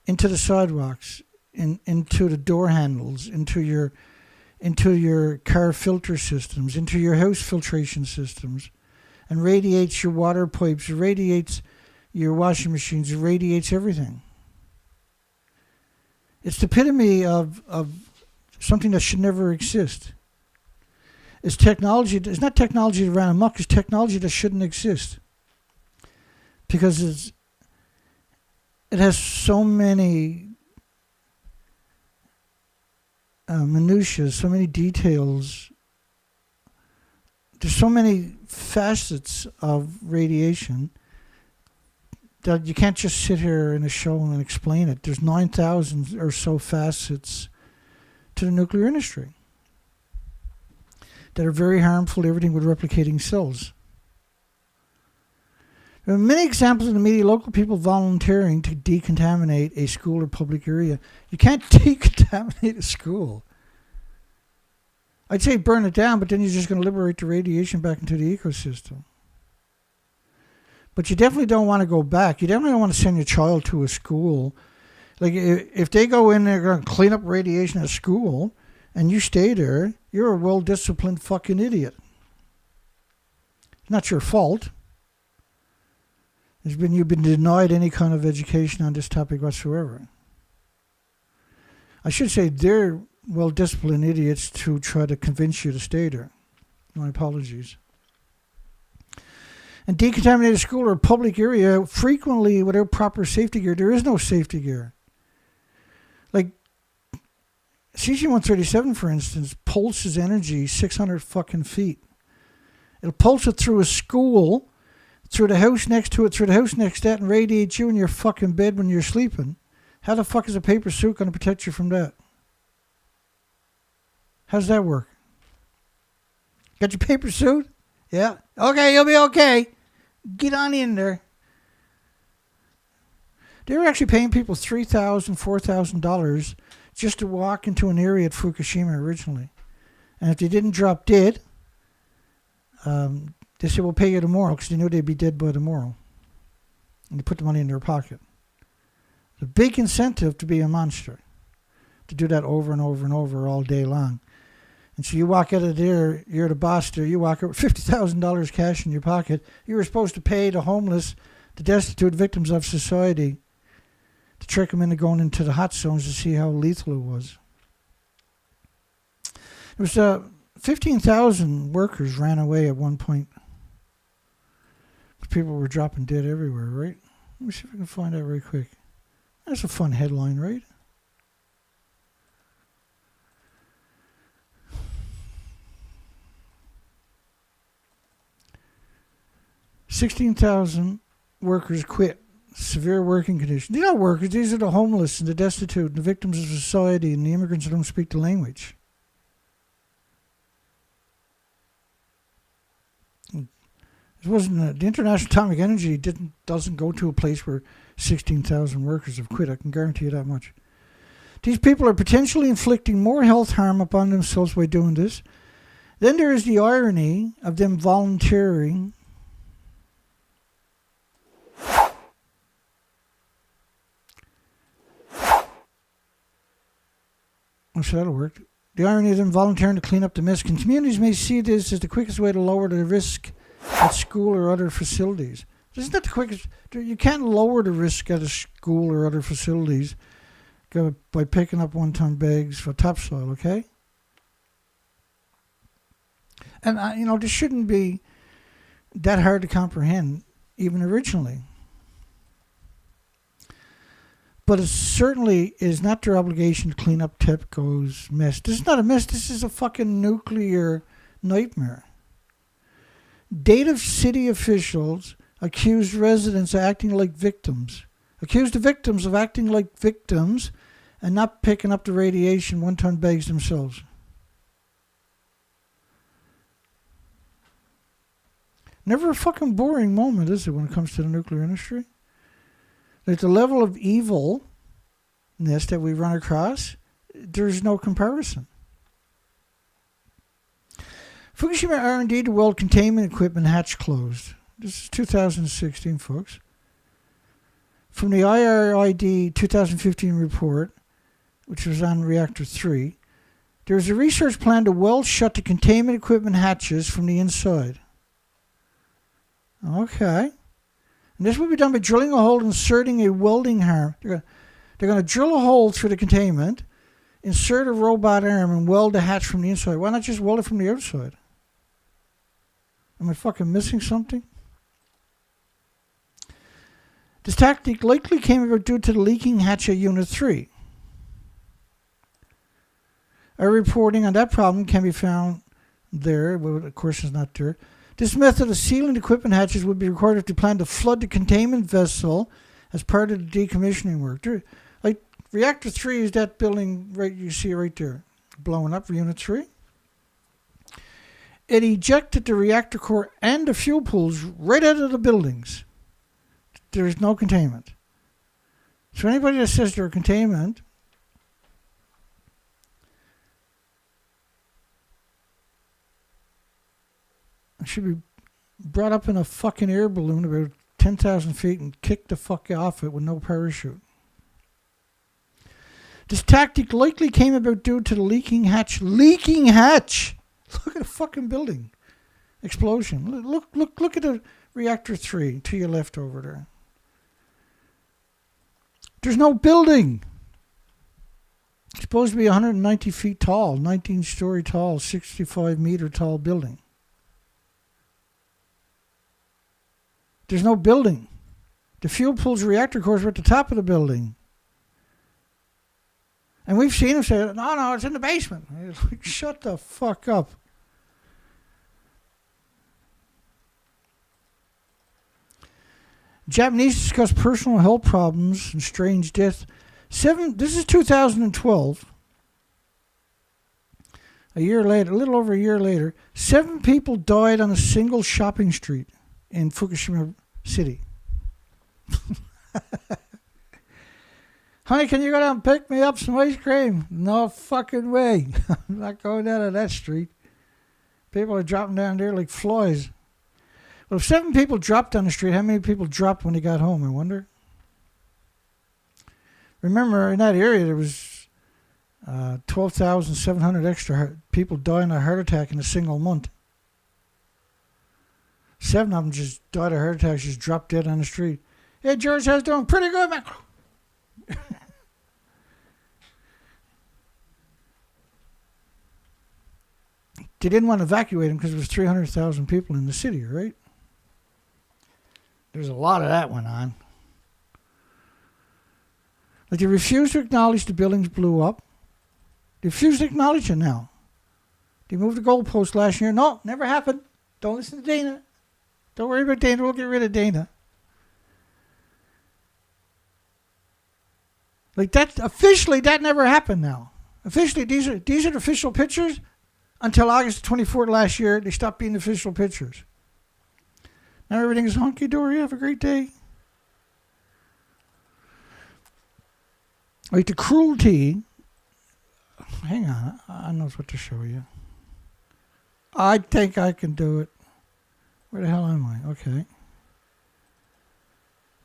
A: into the sidewalks, into the door handles, into your car filter systems, into your house filtration systems, and radiates your water pipes, it radiates your washing machines, it radiates everything. It's the epitome of something that should never exist. It's technology. It's not technology that ran amok. It's technology that shouldn't exist. Because it has so many minutiae, so many details. There's so many facets of radiation that you can't just sit here in a show and explain it. There's 9,000 or so facets to the nuclear industry that are very harmful to everything with replicating cells. There are many examples in the media, local people volunteering to decontaminate a school or public area. You can't decontaminate a school. I'd say burn it down, but then you're just going to liberate the radiation back into the ecosystem. But you definitely don't want to go back. You definitely don't want to send your child to a school. Like, if they go in there going to clean up radiation at school, and you stay there, you're a well-disciplined fucking idiot. It's not your fault. You've been denied any kind of education on this topic whatsoever. I should say they're well-disciplined idiots to try to convince you to stay there. My apologies. And decontaminate a school or a public area frequently without proper safety gear. There is no safety gear. Like, cesium-137, for instance, pulses energy 600 fucking feet. It'll pulse it through a school, through the house next to it, through the house next to that, and radiate you in your fucking bed when you're sleeping. How the fuck is a paper suit going to protect you from that? How's that work? Got your paper suit? Yeah. Okay, you'll be okay. Get on in there. They were actually paying people $3,000, $4,000 just to walk into an area at Fukushima originally. And if they didn't drop dead, they said, we'll pay you tomorrow, because they knew they'd be dead by tomorrow. And they put the money in their pocket. The big incentive to be a monster, to do that over and over and over all day long. And so you walk out of there, you're the boss there, you walk out with $50,000 cash in your pocket. You were supposed to pay the homeless, the destitute victims of society, to trick them into going into the hot zones to see how lethal it was. It was 15,000 workers ran away at one point. People were dropping dead everywhere, right? Let me see if I can find out very quick. That's a fun headline, right? $16,000 workers quit. Severe working conditions. They're not workers. These are the homeless and the destitute and the victims of society and the immigrants who don't speak the language. It wasn't the International Atomic Energy doesn't go to a place where 16,000 workers have quit. I can guarantee you that much. These people are potentially inflicting more health harm upon themselves by doing this. Then there is the irony of them volunteering. Oh, so that'll work. The irony of them volunteering to clean up the mess. Communities may see this as the quickest way to lower the risk at school or other facilities. This is not the quickest. You can't lower the risk at a school or other facilities by picking up one-ton bags for topsoil, okay? And, this shouldn't be that hard to comprehend, even originally. But it certainly is not their obligation to clean up TEPCO's mess. This is not a mess. This is a fucking nuclear nightmare. Date city officials accused residents of acting like victims. Accused the victims of acting like victims and not picking up the radiation one-ton bags themselves. Never a fucking boring moment, is it, when it comes to the nuclear industry? Like the level of evilness that we run across, there's no comparison. Fukushima R&D, the world containment equipment hatch closed. This is 2016, folks. From the IAEA 2015 report, which was on Reactor 3, there is a research plan to well shut the containment equipment hatches from the inside. Okay. And this will be done by drilling a hole and inserting a welding arm. They're going to drill a hole through the containment, insert a robot arm, and weld the hatch from the inside. Why not just weld it from the outside? Am I fucking missing something? This tactic likely came about due to the leaking hatch at Unit 3. Our reporting on that problem can be found there. Well, of course, it's not there. This method of sealing the equipment hatches would be required if they plan to flood the containment vessel as part of the decommissioning work. Like Reactor 3 is that building right you see right there, blowing up for Unit 3. It ejected the reactor core and the fuel pools right out of the buildings. There is no containment. So anybody that says there's containment should be brought up in a fucking air balloon about 10,000 feet and kicked the fuck off it with no parachute. This tactic likely came about due to the leaking hatch. Leaking hatch! Look at the fucking building. Explosion. Look at the Reactor 3 to your left over there. There's no building. It's supposed to be 190 feet tall, 19-story tall, 65-meter tall building. There's no building. The fuel pools reactor cores are at the top of the building. And we've seen them say, no, it's in the basement. It's like, shut the fuck up. Japanese discuss personal health problems and strange death. This is 2012. A year later, a little over a year later, 7 people died on a single shopping street in Fukushima City. Honey, can you go down and pick me up some ice cream? No fucking way. I'm not going down to that street. People are dropping down there like flies. Well, if 7 people dropped on the street, how many people dropped when they got home, I wonder? Remember, in that area, there was 12,700 extra people dying of a heart attack in a single month. 7 of them just died of heart attacks, just dropped dead on the street. Hey, George, how's it doing? Pretty good, man. They didn't want to evacuate them because there was 300,000 people in the city, right? There's a lot of that went on. Like they refused to acknowledge the buildings blew up. They refuse to acknowledge it now. They moved the goalpost last year. No, never happened. Don't listen to Dana. Don't worry about Dana. We'll get rid of Dana. Like that, officially, that never happened now. Officially, these are the official pictures. Until August 24th last year, they stopped being official pictures. Now everything is hunky-dory. Have a great day. Like the cruelty. Hang on. I know what to show you. I think I can do it. Where the hell am I? Okay.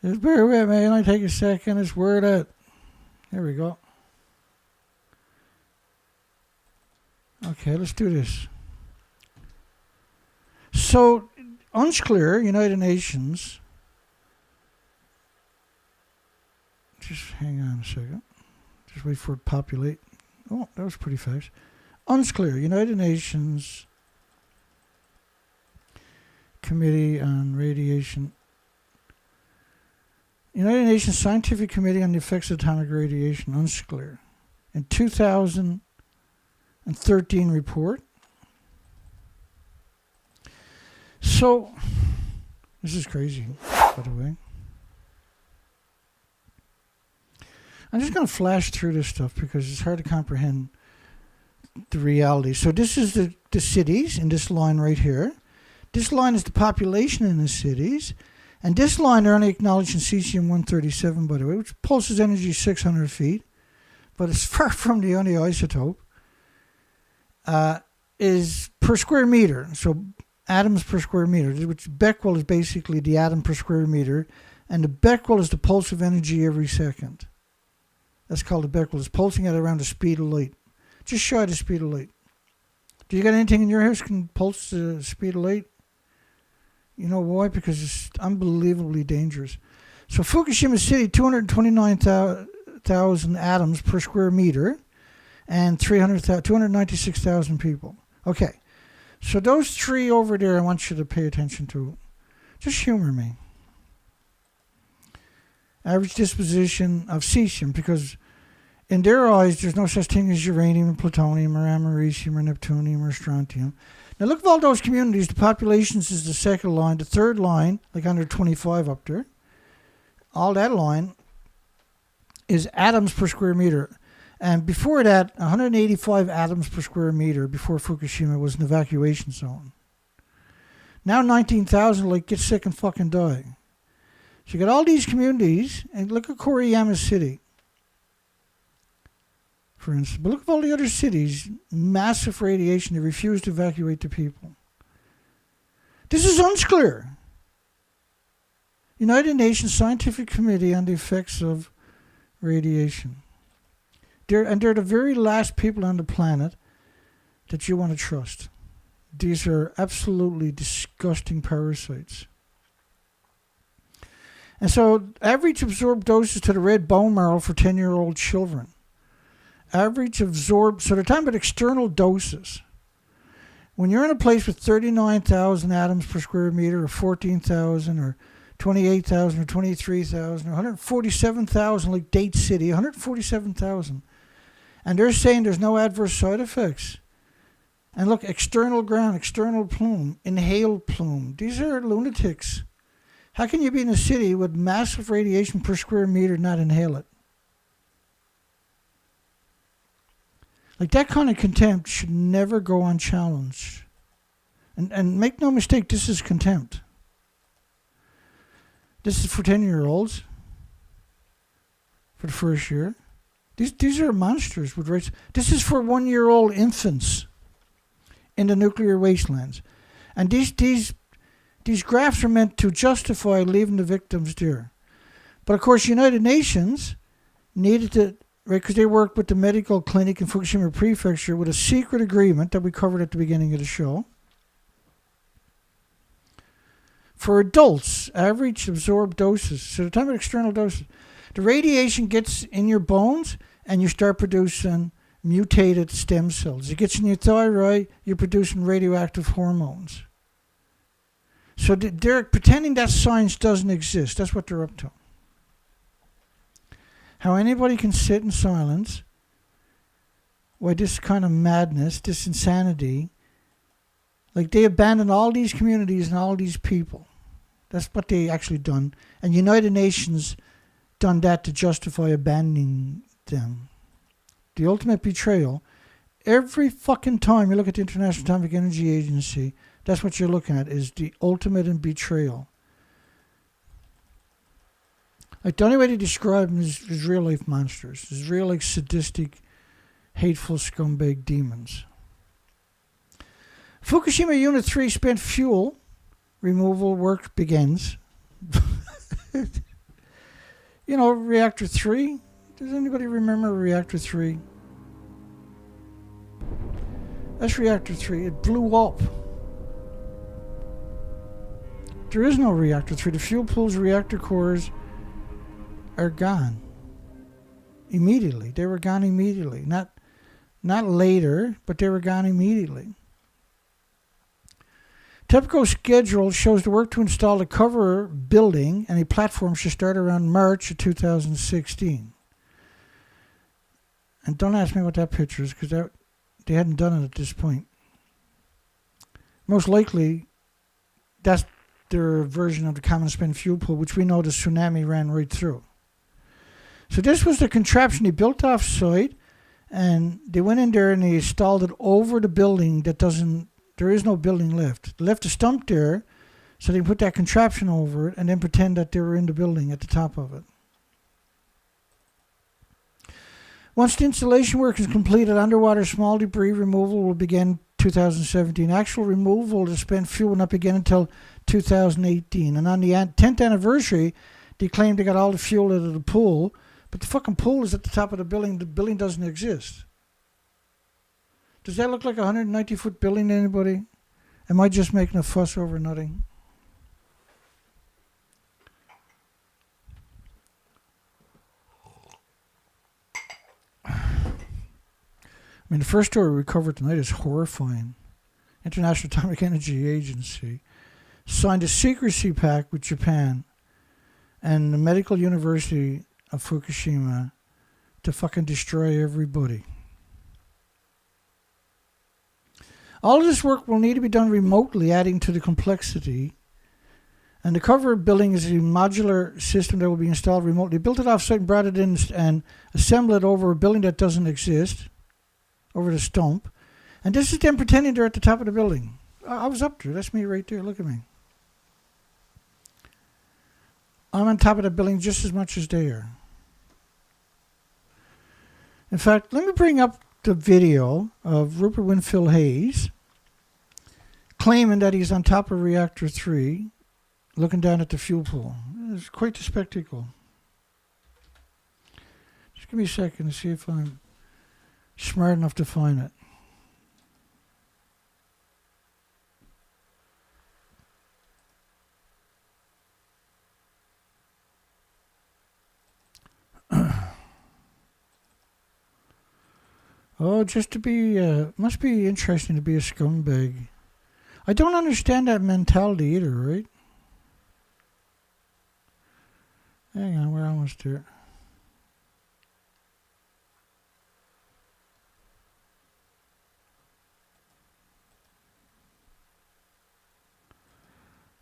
A: Just bear with me. It might take a second. It's word out. There we go. Okay, let's do this. So, unclear, United Nations. Just hang on a second. Just wait for it to populate. Oh, that was pretty fast. Unclear, United Nations Committee on Radiation. United Nations Scientific Committee on the Effects of Atomic Radiation, unclear. In 2013 report. So, this is crazy, by the way. I'm just going to flash through this stuff because it's hard to comprehend the reality. So this is the cities in this line right here. This line is the population in the cities. And this line, they're only acknowledging cesium-137, by the way, which pulses energy 600 feet. But it's far from the only isotope. Is per square meter. So atoms per square meter, which Becquerel is basically the atom per square meter. And the Becquerel is the pulse of energy every second. That's called the Becquerel. It's pulsing at around the speed of light. Just shy of the speed of light. Do you got anything in your house can pulse the speed of light? You know why? Because it's unbelievably dangerous. So Fukushima City, 229,000 atoms per square meter and 296,000 people. Okay. So those three over there I want you to pay attention to. Just humor me. Average disposition of cesium, because in their eyes there's no such thing as uranium, plutonium, or americium, or neptunium, or strontium. Now look at all those communities. The populations is the second line. The third line, like under 25 up there, all that line is atoms per square meter. And before that, 185 atoms per square meter before Fukushima was an evacuation zone. Now 19,000, like, get sick and fucking die. So you got all these communities, and look at Koriyama City, for instance. But look at all the other cities, massive radiation. They refuse to evacuate the people. This is unclear. United Nations Scientific Committee on the Effects of Radiation. They're the very last people on the planet that you want to trust. These are absolutely disgusting parasites. And so average absorbed doses to the red bone marrow for 10-year-old children. Average absorbed, so they're talking about external doses. When you're in a place with 39,000 atoms per square meter, or 14,000, or 28,000, or 23,000, or 147,000, like Date City, 147,000. And they're saying there's no adverse side effects. And look, external ground, external plume, inhaled plume. These are lunatics. How can you be in a city with massive radiation per square meter and not inhale it? Like, that kind of contempt should never go unchallenged. And make no mistake, this is contempt. This is for 10-year-olds for the first year. These are monsters with rates. This is for 1-year-old infants in the nuclear wastelands. And these graphs are meant to justify leaving the victims there. But of course, United Nations needed to, right, because they worked with the medical clinic in Fukushima Prefecture with a secret agreement that we covered at the beginning of the show. For adults, average absorbed doses, so the time of external doses, the radiation gets in your bones and you start producing mutated stem cells. It gets in your thyroid, you're producing radioactive hormones. So they're pretending that science doesn't exist. That's what they're up to. How anybody can sit in silence while this kind of madness, this insanity, like, they abandoned all these communities and all these people. That's what they actually done. And United Nations done that to justify abandoning them. The ultimate betrayal. Every fucking time you look at the International Atomic Energy Agency, that's what you're looking at, is the ultimate in betrayal. Like, the only way to describe them is real-life monsters. Is real, like, sadistic, hateful scumbag demons. Fukushima Unit 3 spent fuel removal work begins. You know, Reactor 3? Does anybody remember Reactor 3? That's Reactor 3. It blew up. There is no Reactor 3. The fuel pools, reactor cores are gone. Immediately. They were gone immediately. Not later, but they were gone immediately. TEPCO schedule shows the work to install the cover building and a platform should start around March of 2016. And don't ask me what that picture is, because they hadn't done it at this point. Most likely, that's their version of the common spent fuel pool, which we know the tsunami ran right through. So this was the contraption they built off site, and they went in there and they installed it over the building that doesn't, there is no building left. They left a stump there so they put that contraption over it and then pretend that they were in the building at the top of it. Once the installation work is completed, underwater small debris removal will begin 2017. Actual removal of the spent fuel will not begin until 2018. And on the 10th anniversary, they claimed they got all the fuel out of the pool, but the fucking pool is at the top of the building. The building doesn't exist. Does that look like a 190-foot building to anybody? Am I just making a fuss over nothing? I mean, the first story we covered tonight is horrifying. International Atomic Energy Agency signed a Secrecy Pact with Japan and the Medical University of Fukushima to fucking destroy everybody. All of this work will need to be done remotely, adding to the complexity. And the cover building is a modular system that will be installed remotely. They built it off-site and brought it in and assembled it over a building that doesn't exist, over the stump. And this is them pretending they're at the top of the building. I was up there. That's me right there. Look at me. I'm on top of the building just as much as they are. In fact, let me bring up the video of Rupert Winfield Hayes claiming that he's on top of Reactor 3 looking down at the fuel pool. It's quite the spectacle. Just give me a second to see if I'm smart enough to find it. Oh, just to be, must be interesting to be a scumbag. I don't understand that mentality either, right? Hang on, we're almost there.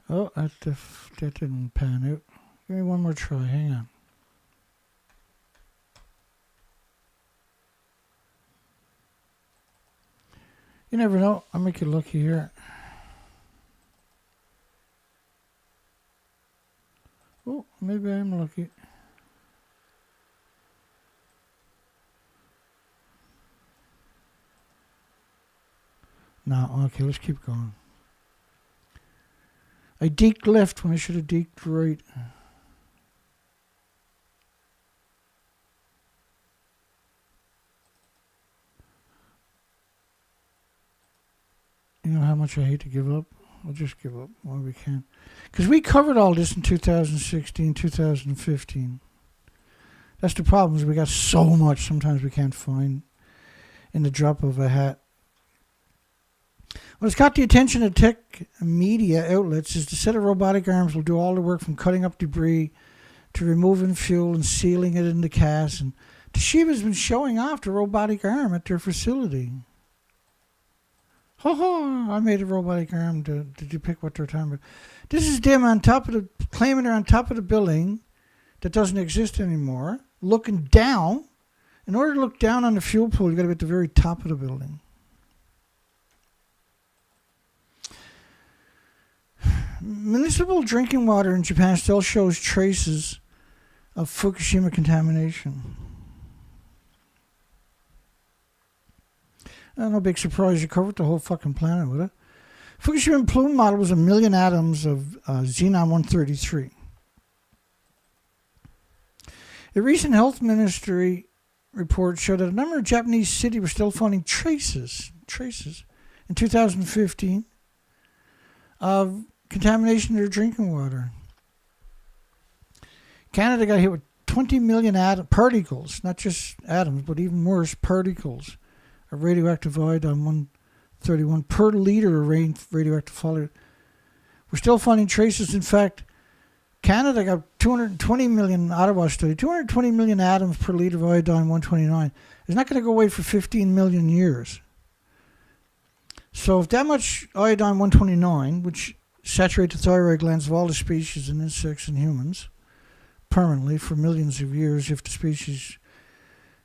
A: Oh, that didn't pan out. Give me one more try, hang on. You never know, I'll make you lucky here. Oh, maybe I'm lucky. No, okay, let's keep going. I deked left when I should have deked right. You know how much I hate to give up? We'll just give up while we can. Because we covered all this in 2016, 2015. That's the problem, is we got so much sometimes we can't find in the drop of a hat. What has got the attention of tech media outlets is the set of robotic arms will do all the work from cutting up debris to removing fuel and sealing it in the cast. And Toshiba's been showing off the robotic arm at their facility. I made a robotic arm to depict what they're talking about. This is them on top of claiming they're on top of the building that doesn't exist anymore, looking down. In order to look down on the fuel pool, you've got to be at the very top of the building. Municipal drinking water in Japan still shows traces of Fukushima contamination. No big surprise, you covered the whole fucking planet with it. Fukushima plume model was 1 million atoms of xenon-133. A recent health ministry report showed that a number of Japanese cities were still finding traces in 2015 of contamination in their drinking water. Canada got hit with 20 million particles, not just atoms, but even worse, particles of radioactive iodine 131 per liter of radioactive solid. We're still finding traces. In fact, Canada got 220 million, Ottawa study, 220 million atoms per liter of iodine 129. It's not going to go away for 15 million years. So if that much iodine 129, which saturate the thyroid glands of all the species and insects and humans permanently for millions of years if the species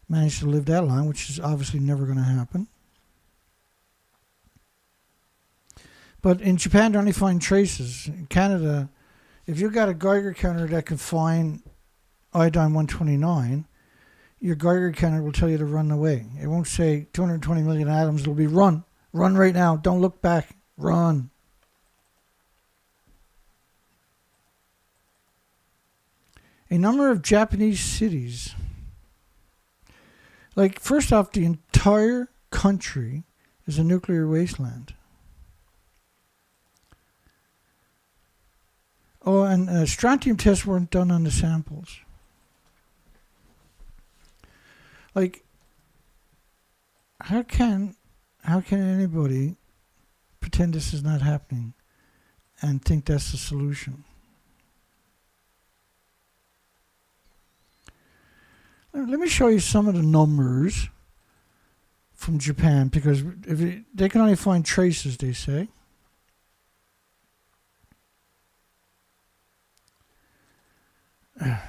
A: manage to live that long, which is obviously never going to happen. But in Japan, they only find traces. In Canada, if you've got a Geiger counter that can find iodine-129, your Geiger counter will tell you to run away. It won't say 220 million atoms. It'll be run. Run right now. Don't look back. Run. A number of Japanese cities, like, first off, the entire country is a nuclear wasteland. Oh, and strontium tests weren't done on the samples. Like, how can anybody pretend this is not happening and think that's the solution? Let me show you some of the numbers from Japan, because they can only find traces, they say. Let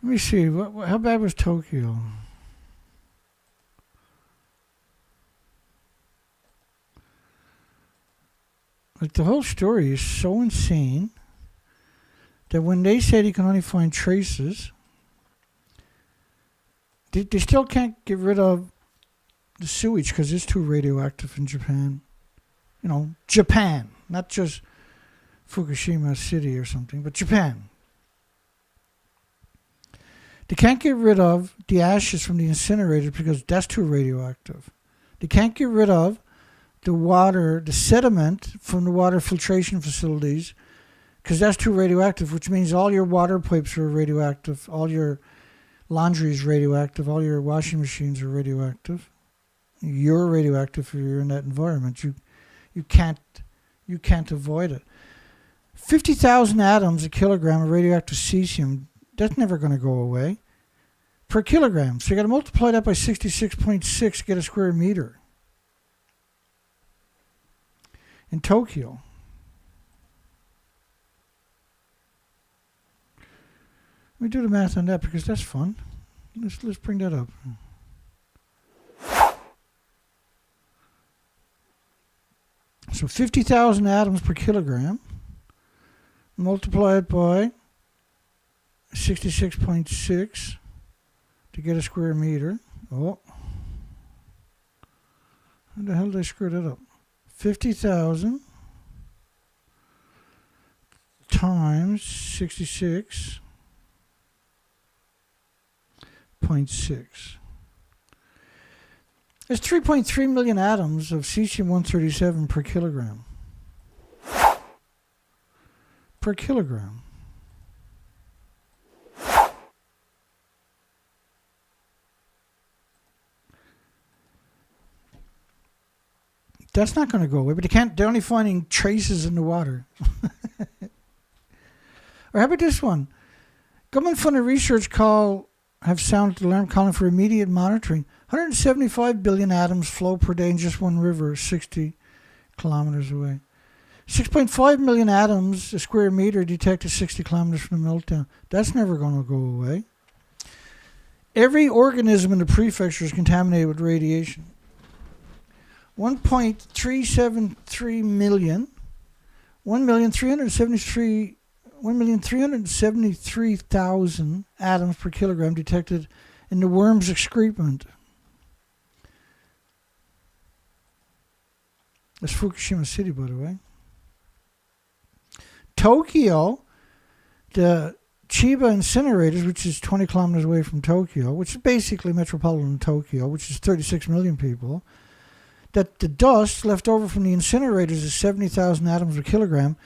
A: me see. How bad was Tokyo? Like, the whole story is so insane that when they said you can only find traces, they still can't get rid of the sewage because it's too radioactive in Japan. You know, Japan, not just Fukushima City or something, but Japan. They can't get rid of the ashes from the incinerator because that's too radioactive. They can't get rid of the water, the sediment from the water filtration facilities because that's too radioactive, which means all your water pipes are radioactive, all your laundry is radioactive, all your washing machines are radioactive. You're radioactive if you're in that environment. You can't avoid it. 50,000 atoms a kilogram of radioactive cesium, that's never going to go away per kilogram. So you got to multiply that by 66.6 to get a square meter. In Tokyo. Let me do the math on that because that's fun. Let's bring that up. So 50,000 atoms per kilogram. Multiply it by 66.6 to get a square meter. Oh. How the hell did I screw that up? 50,000 times 66.6. There's 3.3 million atoms of cesium-137 per kilogram. Per kilogram. That's not going to go away, but they're only finding traces in the water. Or how about this one? Government-funded research have sounded the alarm calling for immediate monitoring. 175 billion atoms flow per day in just one river 60 kilometers away. 6.5 million atoms a square meter detected 60 kilometers from the meltdown. That's never going to go away. Every organism in the prefecture is contaminated with radiation. 1.373 million, 1,373,000 atoms per kilogram detected in the worm's excrement. That's Fukushima City, by the way. Tokyo, the Chiba incinerators, which is 20 kilometers away from Tokyo, which is basically metropolitan Tokyo, which is 36 million people, that the dust left over from the incinerators is 70,000 atoms per kilogram,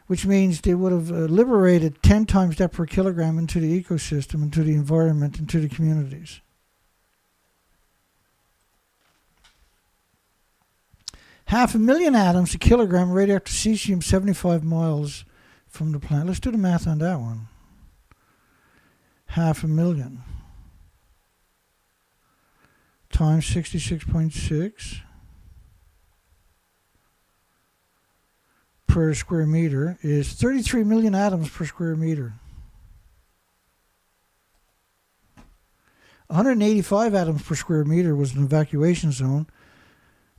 A: which means they would have liberated 10 times that per kilogram into the ecosystem, into the environment, into the communities. Half a million atoms a kilogram of radioactive cesium 75 miles from the plant. Let's do the math on that one. 500,000 times 66.6 per square meter is 33 million atoms per square meter. 185 atoms per square meter was an evacuation zone.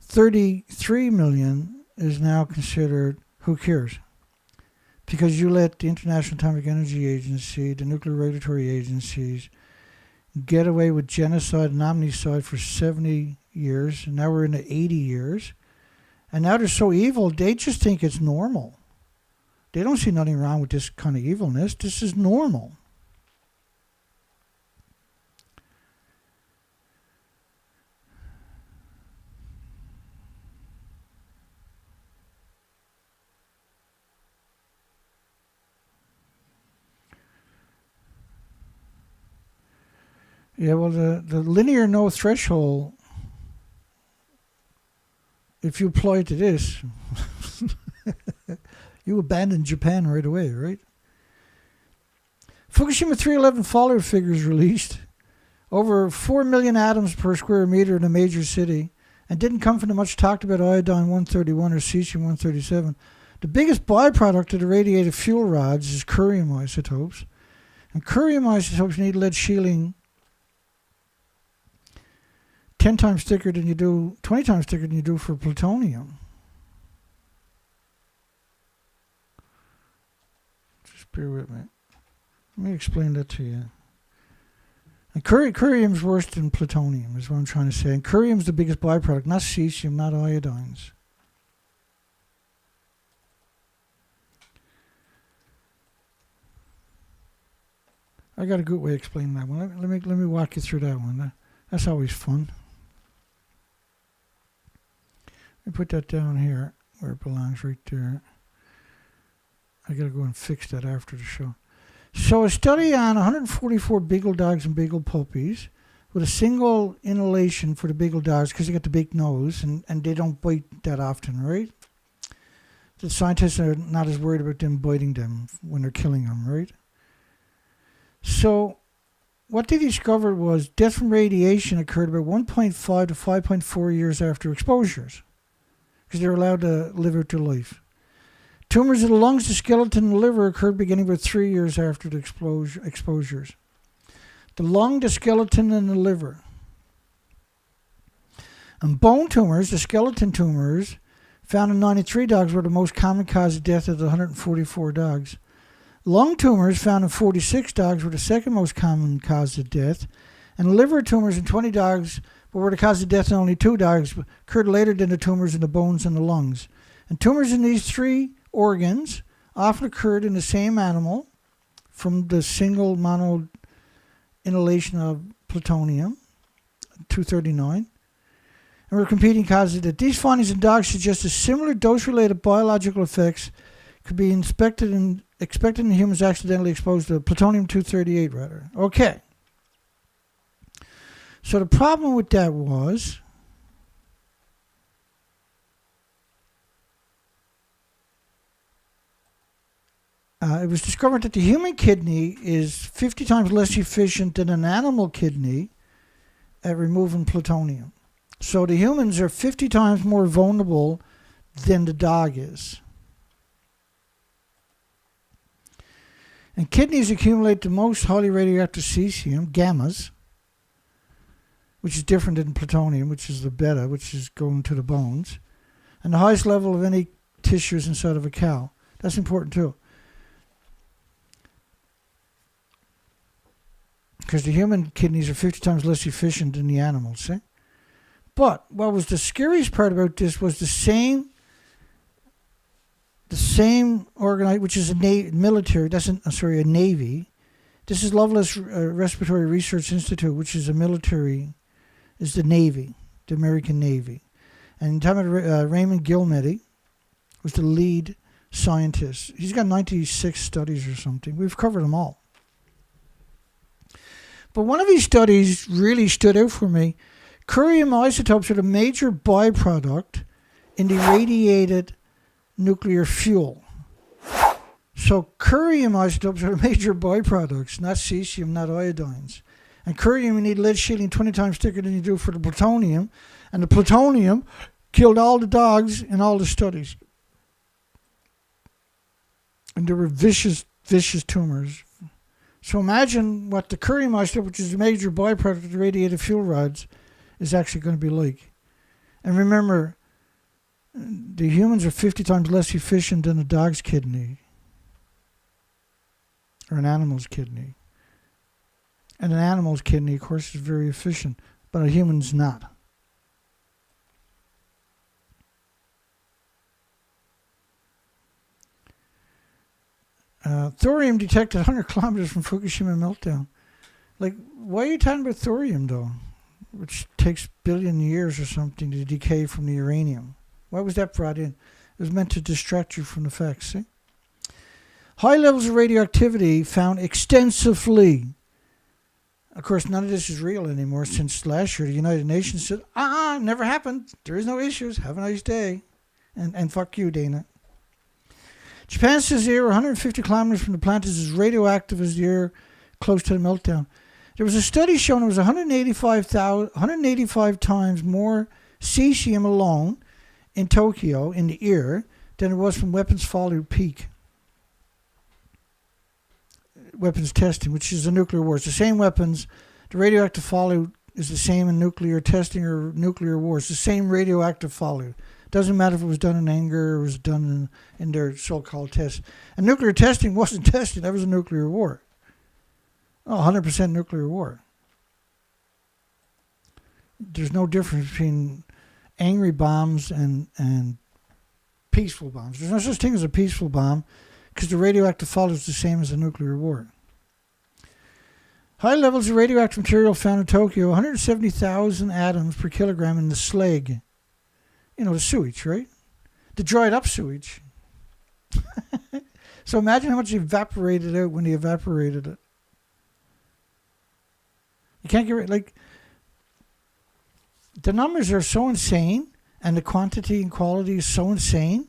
A: 33 million is now considered, who cares? Because you let the International Atomic Energy Agency, the nuclear regulatory agencies, get away with genocide and omnicide for 70 years, and now we're into 80 years. And now they're so evil, they just think it's normal. They don't see nothing wrong with this kind of evilness. This is normal. Yeah, well, the linear no threshold, if you apply it to this, you abandon Japan right away, right? Fukushima 311 follower figures released. Over 4 million atoms per square meter in a major city, and didn't come from the much talked about iodine-131 or cesium-137. The biggest byproduct of the radiated fuel rods is curium isotopes. And curium isotopes need lead shielding 10 times thicker than you do, 20 times thicker than you do for plutonium. Just bear with me. Let me explain that to you. And curium's worse than plutonium, is what I'm trying to say. And curium's the biggest byproduct, not cesium, not iodines. I got a good way of explaining that one. Let me walk you through that one. That's always fun. Let me put that down here where it belongs, right there. I got to go and fix that after the show. So a study on 144 beagle dogs and beagle puppies with a single inhalation for the beagle dogs, because they got the big nose and they don't bite that often, right? The scientists are not as worried about them biting them when they're killing them, right? So what they discovered was death from radiation occurred about 1.5 to 5.4 years after exposures, because they're allowed to live out their life. Tumors of the lungs, the skeleton, and the liver occurred beginning about 3 years after the exposures. The lung, the skeleton, and the liver. And bone tumors, the skeleton tumors, found in 93 dogs, were the most common cause of death of the 144 dogs. Lung tumors found in 46 dogs were the second most common cause of death. And liver tumors in 20 dogs were the cause of death in only 2 dogs, occurred later than the tumors in the bones and the lungs. And tumors in these 3 organs often occurred in the same animal from the single mono inhalation of plutonium-239. And were competing causes that these findings in dogs suggest that similar dose-related biological effects could be expected in humans accidentally exposed to plutonium-238, rather. Okay. So the problem with that was it was discovered that the human kidney is 50 times less efficient than an animal kidney at removing plutonium. So the humans are 50 times more vulnerable than the dog is. And kidneys accumulate the most highly radioactive cesium, gammas, which is different than plutonium, which is the beta, which is going to the bones, and the highest level of any tissues inside of a cow. That's important too. Because the human kidneys are 50 times less efficient than the animals, see? But what was the scariest part about this was the same organization, which is a military, a Navy. This is Loveless Respiratory Research Institute, which is a military, is the Navy, the American Navy. And talking about Raymond Gilmedy was the lead scientist. He's got 96 studies or something. We've covered them all. But one of these studies really stood out for me. Curium isotopes are the major byproduct in the radiated nuclear fuel. So curium isotopes are the major byproducts, not cesium, not iodines. And curium, you need lead shielding 20 times thicker than you do for the plutonium. And the plutonium killed all the dogs in all the studies. And there were vicious, vicious tumors. So imagine what the Curry moisture, which is a major byproduct of the radiated fuel rods, is actually going to be like. And remember, the humans are 50 times less efficient than a dog's kidney or an animal's kidney. And an animal's kidney, of course, is very efficient, but a human's not. Thorium detected 100 kilometers from Fukushima meltdown. Like, why are you talking about thorium, though? Which takes billion years or something to decay from the uranium. Why was that brought in? It was meant to distract you from the facts, see? High levels of radioactivity found extensively. Of course, none of this is real anymore since last year. The United Nations said, never happened. There is no issues. Have a nice day. And fuck you, Dana. Japan says the air 150 kilometers from the plant is as radioactive as the air close to the meltdown. There was a study showing it was 185 times more cesium alone in Tokyo, in the air, than it was from weapons fallout peak. Weapons testing, which is a nuclear war. It's the same weapons. The radioactive fallout is the same in nuclear testing or nuclear wars. The same radioactive fallout. Doesn't matter if it was done in anger or it was done in their so-called tests. And nuclear testing wasn't testing. That was a nuclear war. 100% nuclear war. There's no difference between angry bombs and peaceful bombs. There's no such thing as a peaceful bomb because the radioactive fallout is the same as a nuclear war. High levels of radioactive material found in Tokyo, 170,000 atoms per kilogram in the slag. You know, the sewage, right? The dried up sewage. So imagine how much evaporated out when they evaporated it. You can't get rid, like, the numbers are so insane and the quantity and quality is so insane.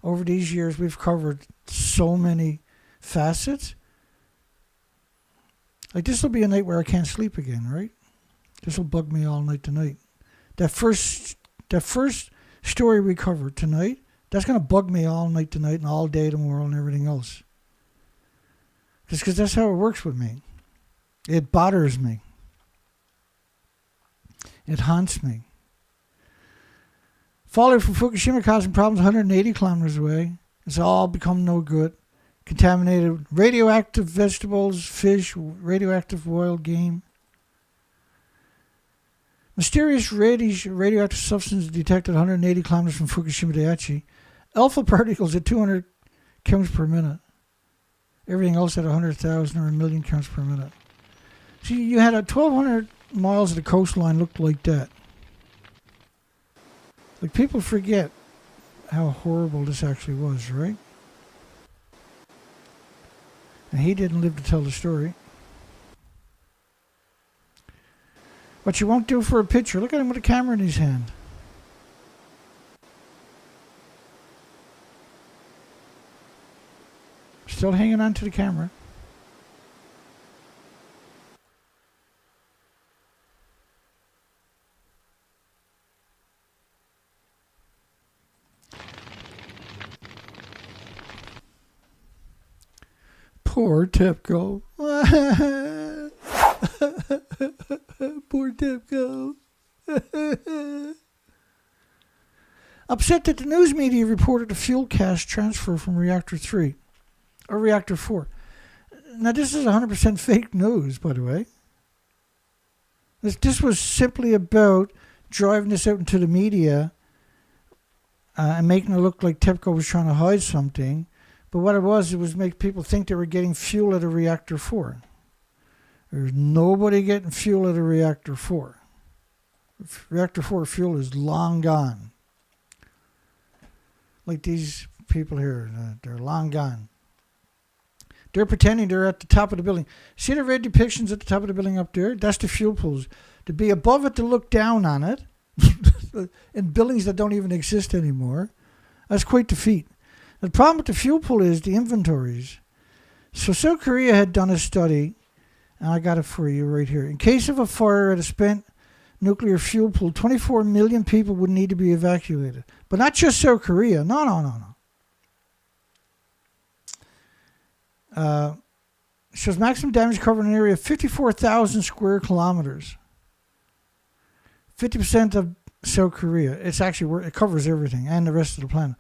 A: Over these years, we've covered so many facets. Like, this will be a night where I can't sleep again, right? This will bug me all night tonight. That first story we covered tonight, that's going to bug me all night tonight and all day tomorrow and everything else. Just because that's how it works with me. It bothers me. It haunts me. Fallout from Fukushima causing problems 180 kilometers away. It's all become no good. Contaminated radioactive vegetables, fish, radioactive wild game. Mysterious radioactive substance detected 180 kilometers from Fukushima Daiichi. Alpha particles at 200 counts per minute. Everything else at 100,000 or a million counts per minute. See, you had 1,200 miles of the coastline looked like that. Like, people forget how horrible this actually was, right? And he didn't live to tell the story. What you won't do for a picture, look at him with a camera in his hand. Still hanging on to the camera. Poor TEPCO. Poor TEPCO. Upset that the news media reported a fuel cache transfer from Reactor 3 or Reactor 4. Now, this is 100% fake news, by the way. This was simply about driving this out into the media and making it look like TEPCO was trying to hide something. But what it was make people think they were getting fuel at a Reactor 4. There's nobody getting fuel at a Reactor 4. Reactor 4 fuel is long gone. Like these people here, they're long gone. They're pretending they're at the top of the building. See the red depictions at the top of the building up there? That's the fuel pools. To be above it, to look down on it, in buildings that don't even exist anymore, that's quite the feat. The problem with the fuel pool is the inventories. So South Korea had done a study, and I got it for you right here. In case of a fire at a spent nuclear fuel pool, 24 million people would need to be evacuated. But not just South Korea. No. shows maximum damage covered an area of 54,000 square kilometers. 50% of South Korea. It's actually, it covers everything and the rest of the planet.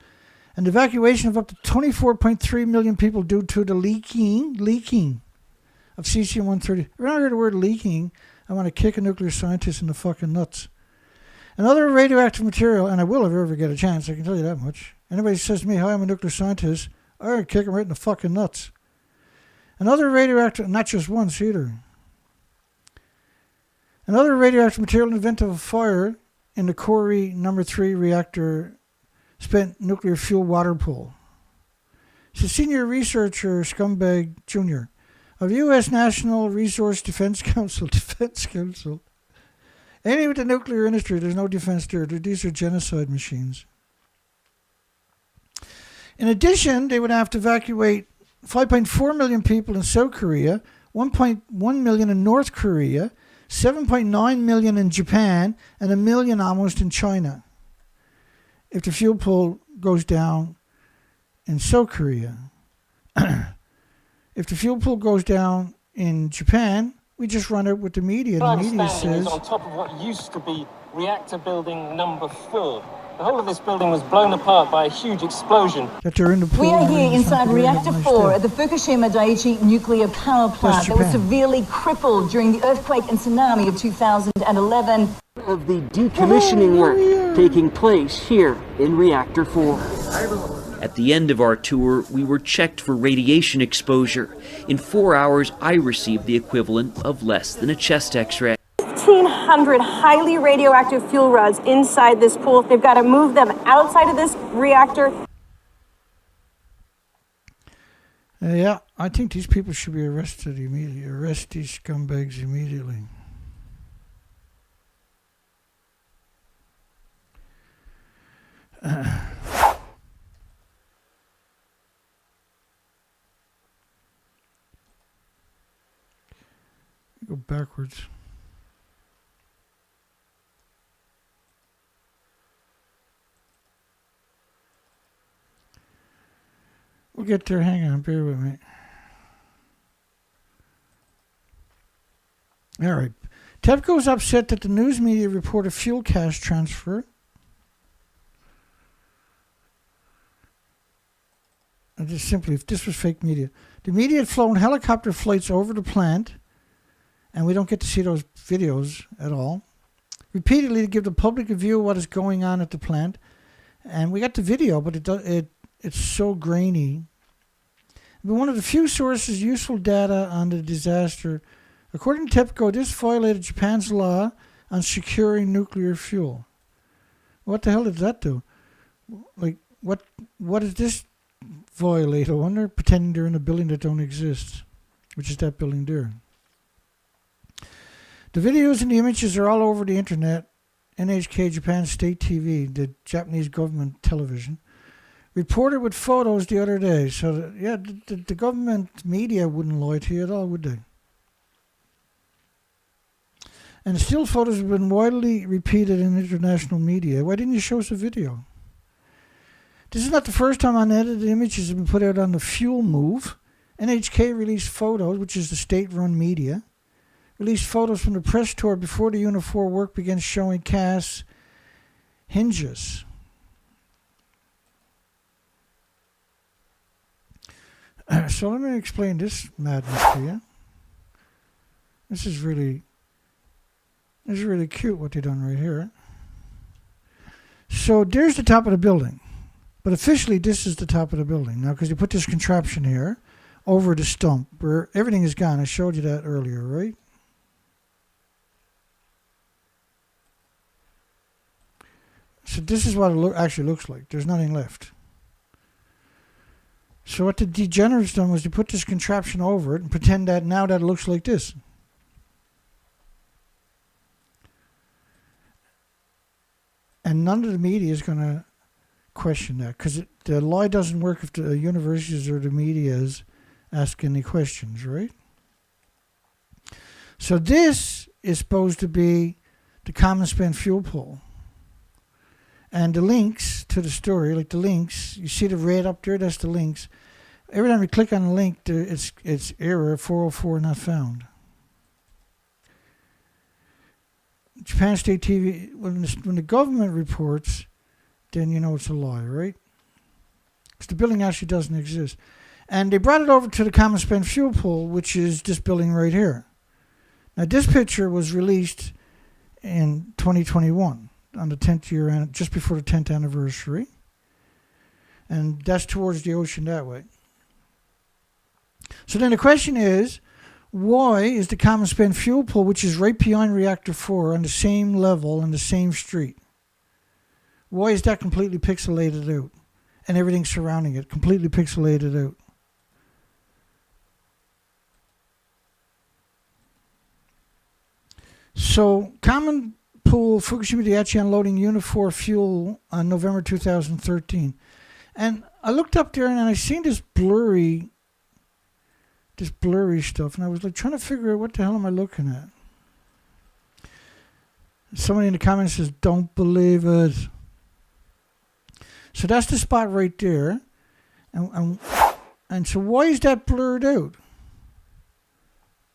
A: And evacuation of up to 24.3 million people due to the leaking of cesium-130. When I hear the word leaking, I want to kick a nuclear scientist in the fucking nuts. Another radioactive material, and I will if I ever get a chance, I can tell you that much. Anybody says to me, hi, I'm a nuclear scientist, I'll kick him right in the fucking nuts. Another radioactive, not just once either. Another radioactive material in the event of a fire in the Corey No. 3 reactor spent nuclear fuel water pool. It's a senior researcher, Scumbag Jr. of U.S. National Resource Defense Council. Any with the nuclear industry, there's no defense there. These are genocide machines. In addition, they would have to evacuate 5.4 million people in South Korea, 1.1 million in North Korea, 7.9 million in Japan, and 1 million almost in China. If the fuel pool goes down in South Korea. If the fuel pool goes down in Japan, we just run it with the media. The media says,
B: is on top of what used to be Reactor Building number 4. The whole of this building was blown apart by a huge explosion.
A: That they're in the pool.
C: We are here inside Reactor 4 at the Fukushima Daiichi nuclear power plant that was severely crippled during the earthquake and tsunami of 2011.
D: Of the decommissioning work taking place here in Reactor 4.
E: At the end of our tour, we were checked for radiation exposure. In 4 hours, I received the equivalent of less than a chest x-ray.
F: 1,500 highly radioactive fuel rods inside this pool. They've got to move them outside of this reactor.
A: Yeah, I think these people should be arrested immediately. Arrest these scumbags immediately. Go backwards. We'll get there. Hang on. Bear with me. All right. TEPCO is upset that the news media report a fuel cache transfer. And just simply, if this was fake media. The media had flown helicopter flights over the plant, and we don't get to see those videos at all, repeatedly to give the public a view of what is going on at the plant. And we got the video, but it's so grainy. But one of the few sources useful data on the disaster. According to TEPCO, this violated Japan's law on securing nuclear fuel. What the hell did that do? Like, what does this violate? I wonder, pretending they're in a building that don't exist, which is that building there. The videos and the images are all over the internet. NHK Japan State TV, the Japanese government television, reported with photos the other day. So, the government media wouldn't lie to you at all, would they? And still photos have been widely repeated in international media. Why didn't you show us a video? This is not the first time unedited images have been put out on the fuel move. NHK released photos, which is the state-run media, released photos from the press tour before the Unit 4 work began showing cast hinges. So let me explain this madness to you. This is really cute what they've done right here. So there's the top of the building. But officially this is the top of the building. Now, because you put this contraption here over the stump where everything is gone. I showed you that earlier, right? So this is what it actually looks like. There's nothing left. So what the degenerates done was they put this contraption over it and pretend that now that it looks like this. And none of the media is going to question that, because the lie doesn't work if the universities or the media ask any questions, right? So this is supposed to be the common spent fuel pool. And the links to the story, like the links, you see the red up there, that's the links. every time you click on a link, it's error 404 not found. Japan State TV, when the government reports, then you know it's a lie, right? Because the building actually doesn't exist. And they brought it over to the Common Spent Fuel Pool, which is this building right here. Now, this picture was released in 2021 on the 10th year, just before the 10th anniversary. And that's towards the ocean that way. So then the question is, why is the Common Spent Fuel Pool, which is right behind Reactor 4, on the same level and the same street? Why is that completely pixelated out? And everything surrounding it completely pixelated out? So, Common Pool Fukushima Daiichi unloading Unit 4 fuel on November 2013. And I looked up there and I seen this blurry stuff, and I was like trying to figure out what the hell am I looking at. Somebody in the comments says, "Don't believe it." So that's the spot right there, and so why is that blurred out?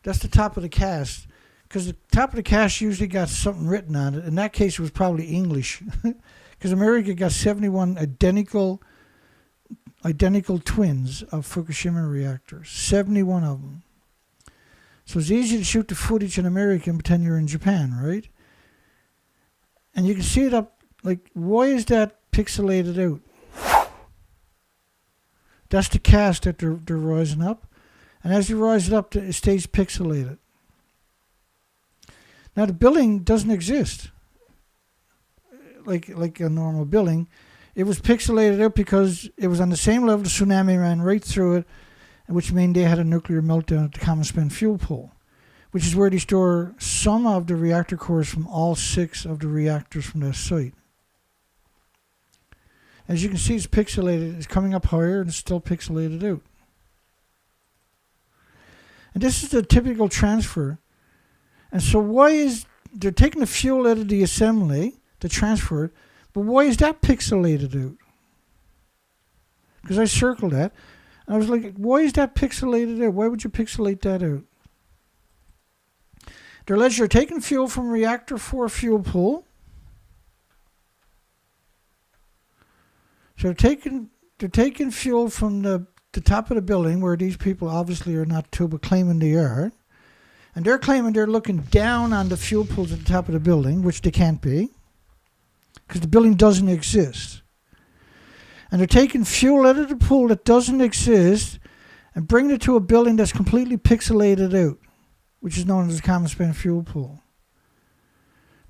A: That's the top of the cast, because the top of the cast usually got something written on it. In that case, it was probably English, because America got 71 identical twins of Fukushima reactors, 71 of them. So it's easy to shoot the footage in America and pretend you're in Japan, right? And you can see it up, like, why is that pixelated out? That's the cast that they're rising up. And as you rise it up, it stays pixelated. Now the building doesn't exist like a normal building. It was pixelated out because it was on the same level. The tsunami ran right through it, which meant they had a nuclear meltdown at the Common Spent Fuel Pool, which is where they store some of the reactor cores from all 6 of the reactors from that site. As you can see, it's pixelated. It's coming up higher and it's still pixelated out. And this is the typical transfer. And so why is they're taking the fuel out of the assembly to transfer it? But why is that pixelated out? Because I circled that. And I was like, why is that pixelated out? Why would you pixelate that out? They're alleged they're taking fuel from Reactor 4 fuel pool. So they're taking fuel from the top of the building, where these people obviously are not too, but claiming they are. And they're claiming they're looking down on the fuel pools at the top of the building, which they can't be, because the building doesn't exist. And they're taking fuel out of the pool that doesn't exist and bringing it to a building that's completely pixelated out, which is known as the Common Spent Fuel Pool.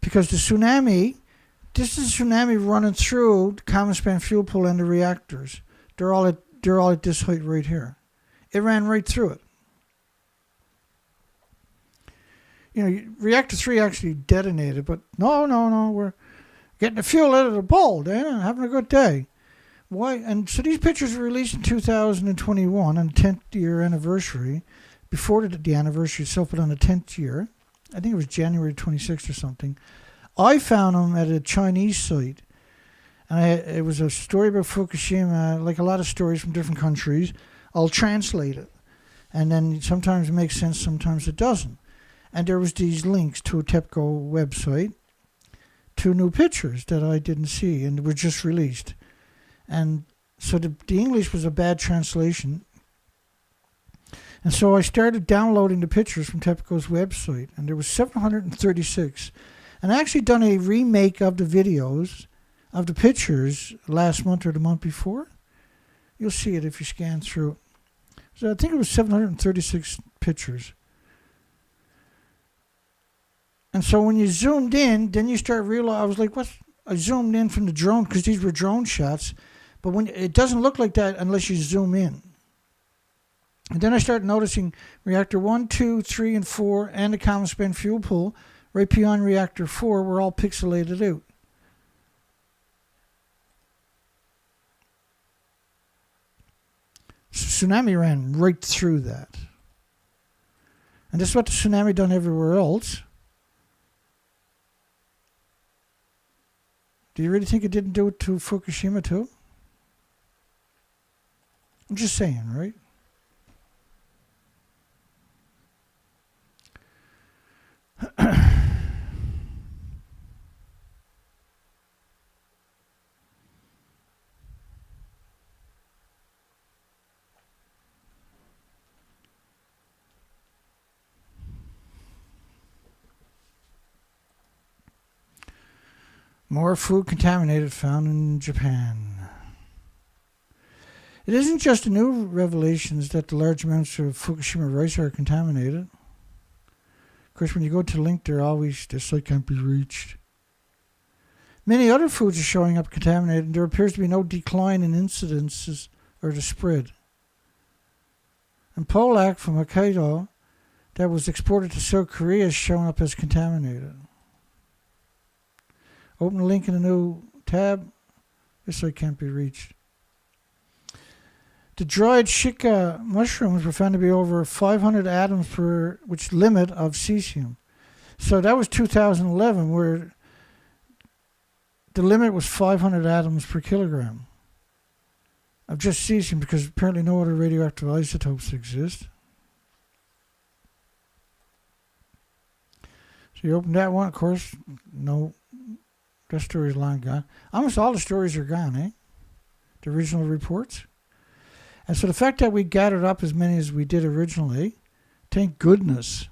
A: Because the tsunami, this is a tsunami running through the Common Spent Fuel Pool and the reactors. They're all at this height right here. It ran right through it. You know, Reactor 3 actually detonated, but no, we're getting the fuel out of the bowl, Dan, having a good day. Why? And so these pictures were released in 2021 on the 10th year anniversary, before the anniversary itself, but on the 10th year. I think it was January 26th or something. I found them at a Chinese site. And it was a story about Fukushima, like a lot of stories from different countries. I'll translate it. And then sometimes it makes sense, sometimes it doesn't. And there was these links to a TEPCO website to new pictures that I didn't see and were just released. And so the English was a bad translation. And so I started downloading the pictures from TEPCO's website, and there was 736. And I actually done a remake of the videos, of the pictures, last month or the month before. You'll see it if you scan through. So I think it was 736 pictures. And so when you zoomed in, then you start realizing, I was like, what? I zoomed in from the drone, because these were drone shots. But when it doesn't look like that unless you zoom in. And then I started noticing Reactor 1, 2, 3, and 4, and the Common Spent Fuel Pool, right beyond Reactor 4, were all pixelated out. Tsunami ran right through that. And this is what the tsunami done everywhere else. Do you really think it didn't do it to Fukushima too? I'm just saying, right? More food contaminated found in Japan. It isn't just the new revelations that the large amounts of Fukushima rice are contaminated. Of course, when you go to the link, this site can't be reached. Many other foods are showing up contaminated, and there appears to be no decline in incidences or the spread. And Polak from Hokkaido that was exported to South Korea is showing up as contaminated. Open the link in a new tab. This site can't be reached. The dried shika mushrooms were found to be over 500 atoms per which limit of cesium. So that was 2011, where the limit was 500 atoms per kilogram of just cesium, because apparently no other radioactive isotopes exist. So you open that one, of course, no. That story's long gone. Almost all the stories are gone, eh? The original reports. And so the fact that we gathered up as many as we did originally, thank goodness.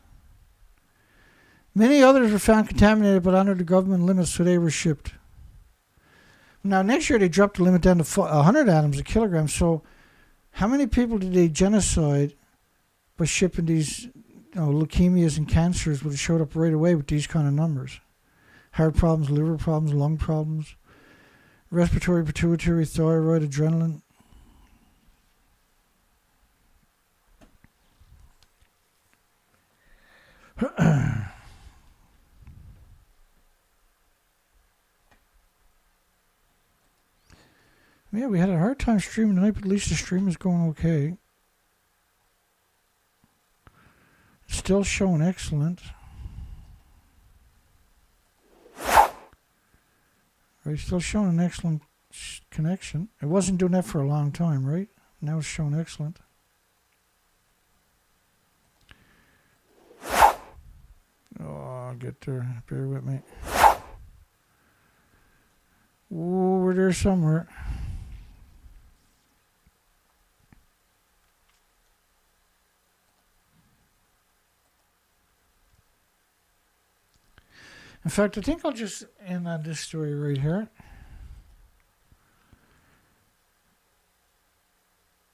A: Many others were found contaminated but under the government limits, so they were shipped. Now, next year they dropped the limit down to 100 atoms a kilogram. So how many people did they genocide by shipping these leukemias and cancers would have showed up right away with these kind of numbers? Heart problems, liver problems, lung problems, respiratory, pituitary, thyroid, adrenaline. Yeah, we had a hard time streaming tonight, but at least the stream is going okay. It's still showing excellent. Right, still showing an excellent connection. It wasn't doing that for a long time, right? Now it's showing excellent. Oh, I'll get there. Bear with me. Ooh, we're there somewhere. In fact, I think I'll just end on this story right here.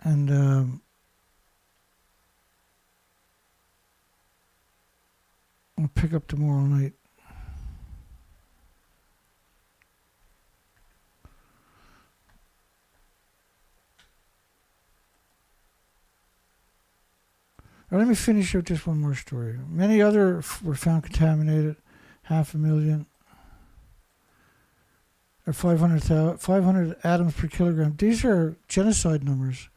A: And I'll pick up tomorrow night. Now, let me finish with just one more story. Many other were found contaminated. 500,000 or 500 atoms per kilogram. These are genocide numbers.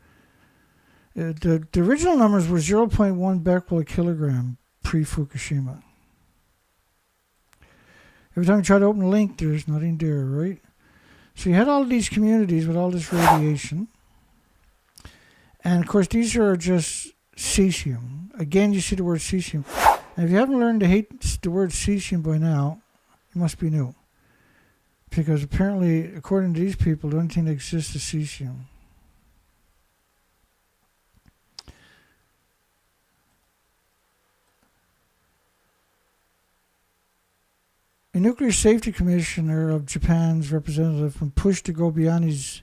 A: The original numbers were 0.1 becquerel a kilogram pre-Fukushima. Every time you try to open a link, there's nothing there, right? So you had all these communities with all this radiation. And of course, these are just cesium. Again, you see the word cesium. And if you haven't learned to hate the word cesium by now, you must be new. Because apparently, according to these people, the only thing that exists is cesium. A nuclear safety commissioner of Japan's representative pushed to go beyond his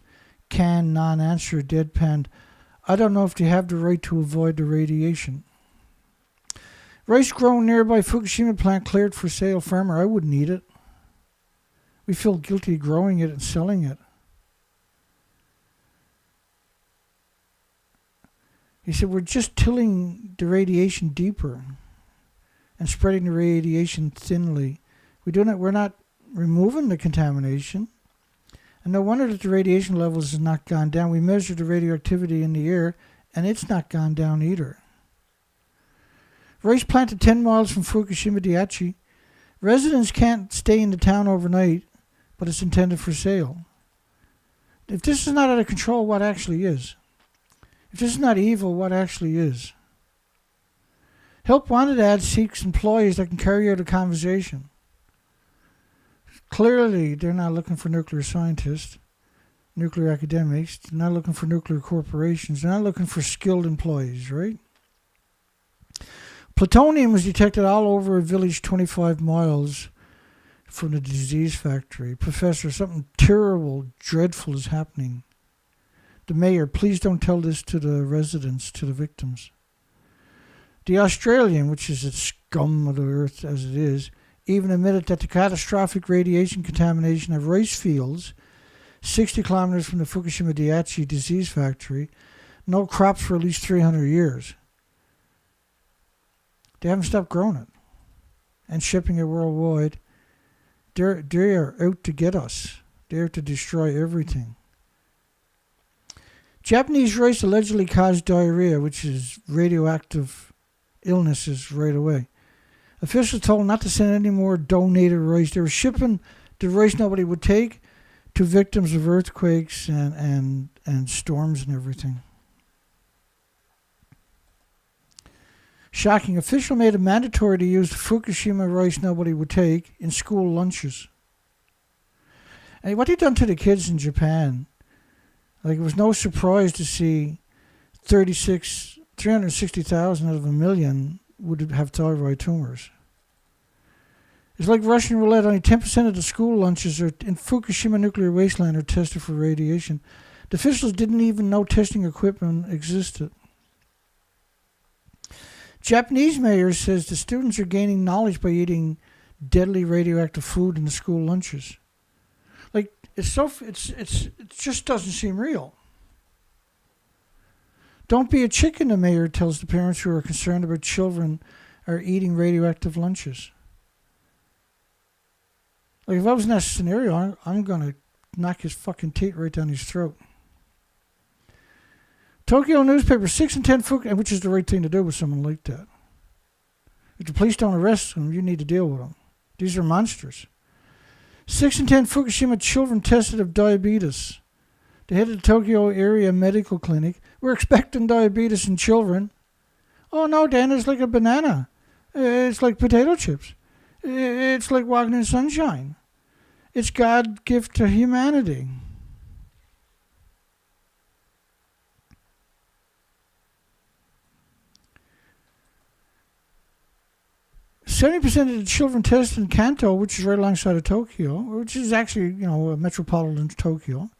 A: canned non-answer deadpan. I don't know if they have the right to avoid the radiation. Rice grown nearby Fukushima plant cleared for sale. Farmer, I wouldn't eat it. We feel guilty growing it and selling it. He said, we're just tilling the radiation deeper and spreading the radiation thinly. We're not removing the contamination. And no wonder that the radiation levels has not gone down. We measured the radioactivity in the air, and it's not gone down either. Rice planted 10 miles from Fukushima, Daiichi. Residents can't stay in the town overnight, but it's intended for sale. If this is not out of control, what actually is? If this is not evil, what actually is? Help Wanted ad seeks employees that can carry out a conversation. Clearly, they're not looking for nuclear scientists, nuclear academics. They're not looking for nuclear corporations. They're not looking for skilled employees, right? Plutonium was detected all over a village 25 miles from the disease factory. Professor, something terrible, dreadful is happening. The mayor, please don't tell this to the residents, to the victims. The Australian, which is the scum of the earth as it is, even admitted that the catastrophic radiation contamination of rice fields 60 kilometers from the Fukushima Daiichi disease factory, no crops for at least 300 years. They haven't stopped growing it and shipping it worldwide. They are out to get us. They're out to destroy everything. Japanese rice allegedly caused diarrhea, which is radioactive illnesses right away. Officials told not to send any more donated rice. They were shipping the rice nobody would take to victims of earthquakes and storms and everything. Shocking. Official made it mandatory to use the Fukushima rice nobody would take in school lunches. And what they done to the kids in Japan, like, it was no surprise to see 360,000 out of a million would have thyroid tumors. It's like Russian roulette. Only 10% of the school lunches are in Fukushima nuclear wasteland are tested for radiation. The officials didn't even know testing equipment existed. Japanese mayor says the students are gaining knowledge by eating deadly radioactive food in the school lunches. Like, it just doesn't seem real. Don't be a chicken, the mayor tells the parents who are concerned about children are eating radioactive lunches. Like, if I was in that scenario, I'm going to knock his fucking teeth right down his throat. Tokyo newspaper, 6 in 10 Fukushima, which is the right thing to do with someone like that. If the police don't arrest them, you need to deal with them. These are monsters. 6 in 10 Fukushima children tested of diabetes. The head of the Tokyo area medical clinic. We're expecting diabetes in children. Oh no, Dan, it's like a banana. It's like potato chips. It's like walking in sunshine. It's God's gift to humanity. %70 of the children tested in Kanto, which is right alongside of Tokyo, which is actually, a metropolitan Tokyo,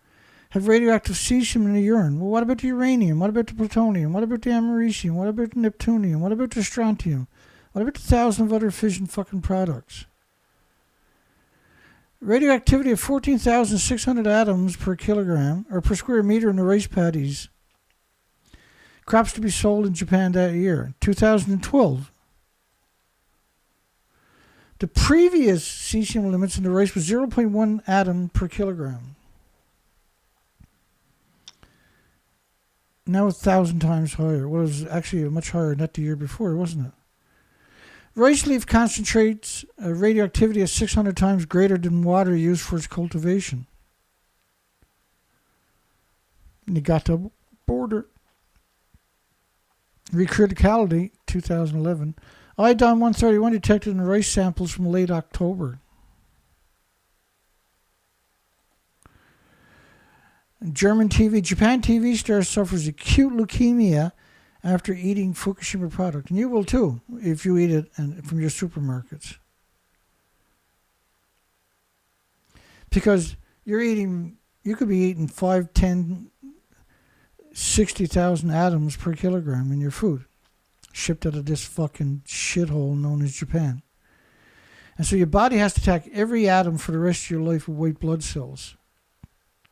A: have radioactive cesium in the urine. Well, what about the uranium? What about the plutonium? What about the americium? What about the neptunium? What about the strontium? What about the 1,000 of other fission fucking products? Radioactivity of 14,600 atoms per kilogram or per square meter in the rice paddies. Crops to be sold in Japan that year, 2012. The previous cesium limits in the rice was 0.1 atom per kilogram. Now 1,000 times higher. Well, it was actually much higher than the year before, wasn't it? Rice leaf concentrates radioactivity is 600 times greater than water used for its cultivation. Niigata border. Recriticality, 2011. Iodine-131 detected in rice samples from late October. Japan TV star suffers acute leukemia after eating Fukushima product. And you will too, if you eat it from your supermarkets. Because you could be eating 5, 10, 60,000 atoms per kilogram in your food, shipped out of this fucking shithole known as Japan. And so your body has to attack every atom for the rest of your life with white blood cells.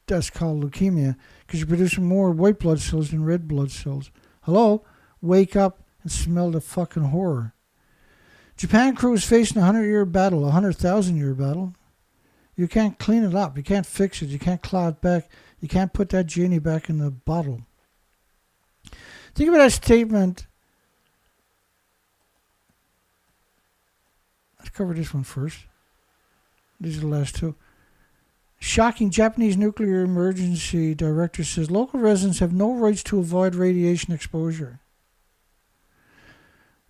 A: That's called leukemia, because you're producing more white blood cells than red blood cells. Hello? Wake up and smell the fucking horror. Japan crew is facing a 100-year battle, a 100,000-year battle. You can't clean it up. You can't fix it. You can't claw it back. You can't put that genie back in the bottle. Think about that statement. Let's cover this one first. These are the last two. Shocking. Japanese nuclear emergency director says local residents have no rights to avoid radiation exposure.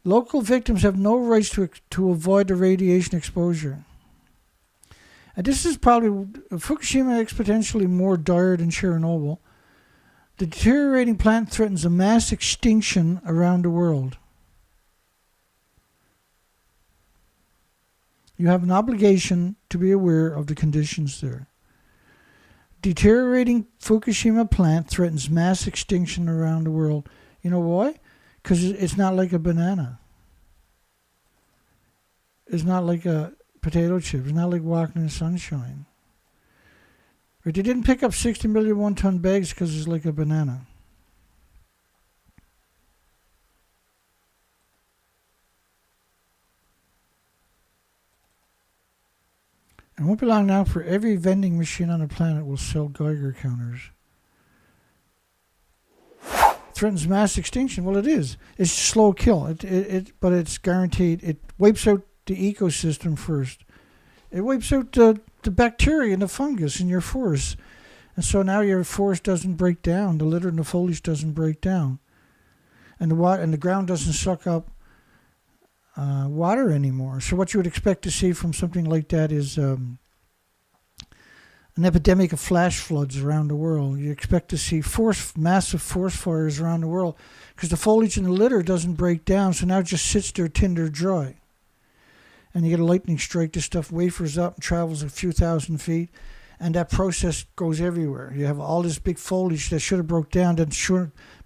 A: Local victims have no rights to avoid the radiation exposure. And this is probably Fukushima exponentially more dire than Chernobyl. The deteriorating plant threatens a mass extinction around the world. You have an obligation to be aware of the conditions there. Deteriorating Fukushima plant threatens mass extinction around the world. You know why? Because it's not like a banana. It's not like a potato chip. It's not like walking in the sunshine. Right? They didn't pick up 60 million one-ton bags because it's like a banana. It won't be long now for every vending machine on the planet will sell Geiger counters. Threatens mass extinction. Well, it is. It's a slow kill. But it's guaranteed. It wipes out the ecosystem first. It wipes out the bacteria and the fungus in your forest. And so now your forest doesn't break down. The litter and the foliage doesn't break down. And the ground doesn't suck up water anymore. So what you would expect to see from something like that is an epidemic of flash floods around the world. You expect to see massive forest fires around the world because the foliage in the litter doesn't break down, so now it just sits there tinder dry. And you get a lightning strike, this stuff wafers up and travels a few thousand feet, and that process goes everywhere. You have all this big foliage that should have broke down that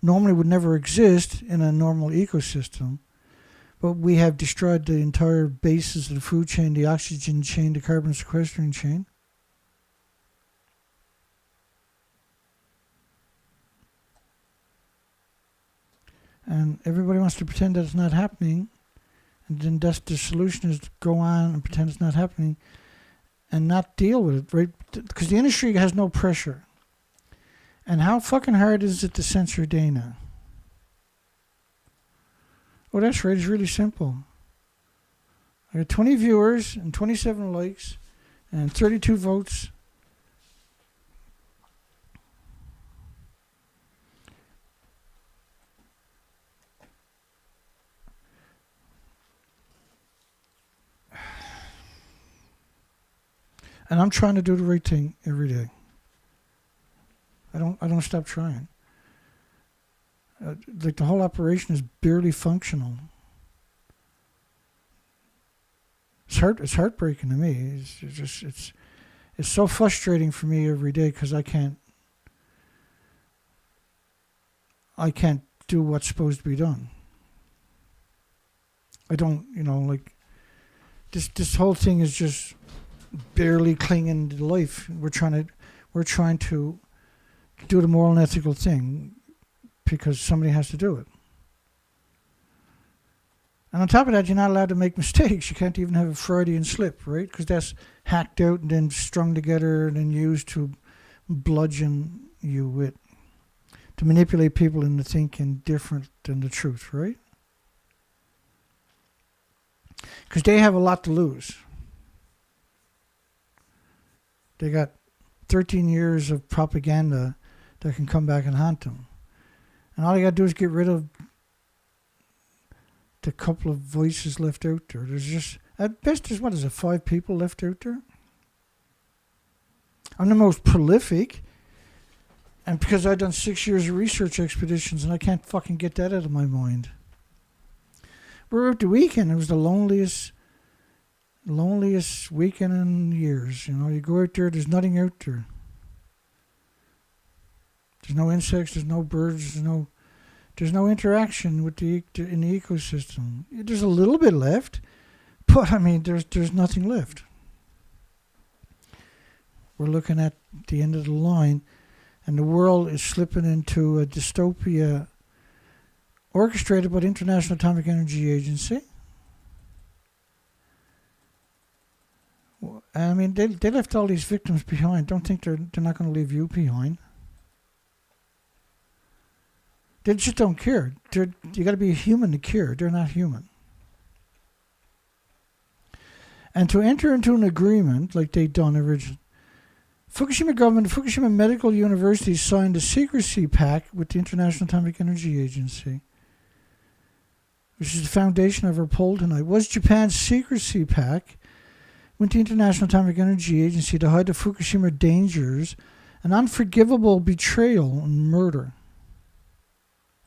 A: normally would never exist in a normal ecosystem. But we have destroyed the entire basis of the food chain, the oxygen chain, the carbon sequestering chain. And everybody wants to pretend that it's not happening. And then that's the solution, is to go on and pretend it's not happening and not deal with it, right? Because the industry has no pressure. And how fucking hard is it to censor Dana? Oh, that's right. It's really simple. I got 20 viewers and 27 likes and 32 votes. And I'm trying to do the right thing every day. I don't stop trying. Like the whole operation is barely functional. It's heartbreaking to me. It's so frustrating for me every day because I can't do what's supposed to be done. I don't, like this whole thing is just barely clinging to life. We're trying to do the moral and ethical thing because somebody has to do it. And on top of that, you're not allowed to make mistakes. You can't even have a Freudian slip, right? Because that's hacked out and then strung together and then used to bludgeon you with, to manipulate people into thinking different than the truth, right? Because they have a lot to lose. They got 13 years of propaganda that can come back and haunt them. And all you got to do is get rid of the couple of voices left out there. There's just, at best, there's 5 people left out there? I'm the most prolific. And because I've done 6 years of research expeditions and I can't fucking get that out of my mind. We're out the weekend. It was the loneliest weekend in years. You go out there, there's nothing out there. There's no insects, there's no birds, there's no interaction with in the ecosystem. There's a little bit left, but there's nothing left. We're looking at the end of the line, and the world is slipping into a dystopia orchestrated by the International Atomic Energy Agency. They left all these victims behind. Don't think they're not going to leave you behind. They just don't care. You got to be a human to care. They're not human. And to enter into an agreement like they done originally, Fukushima government, Fukushima Medical University signed a Secrecy Pact with the International Atomic Energy Agency, which is the foundation of our poll tonight. Was Japan's Secrecy Pact with the International Atomic Energy Agency to hide the Fukushima dangers an unforgivable betrayal and murder?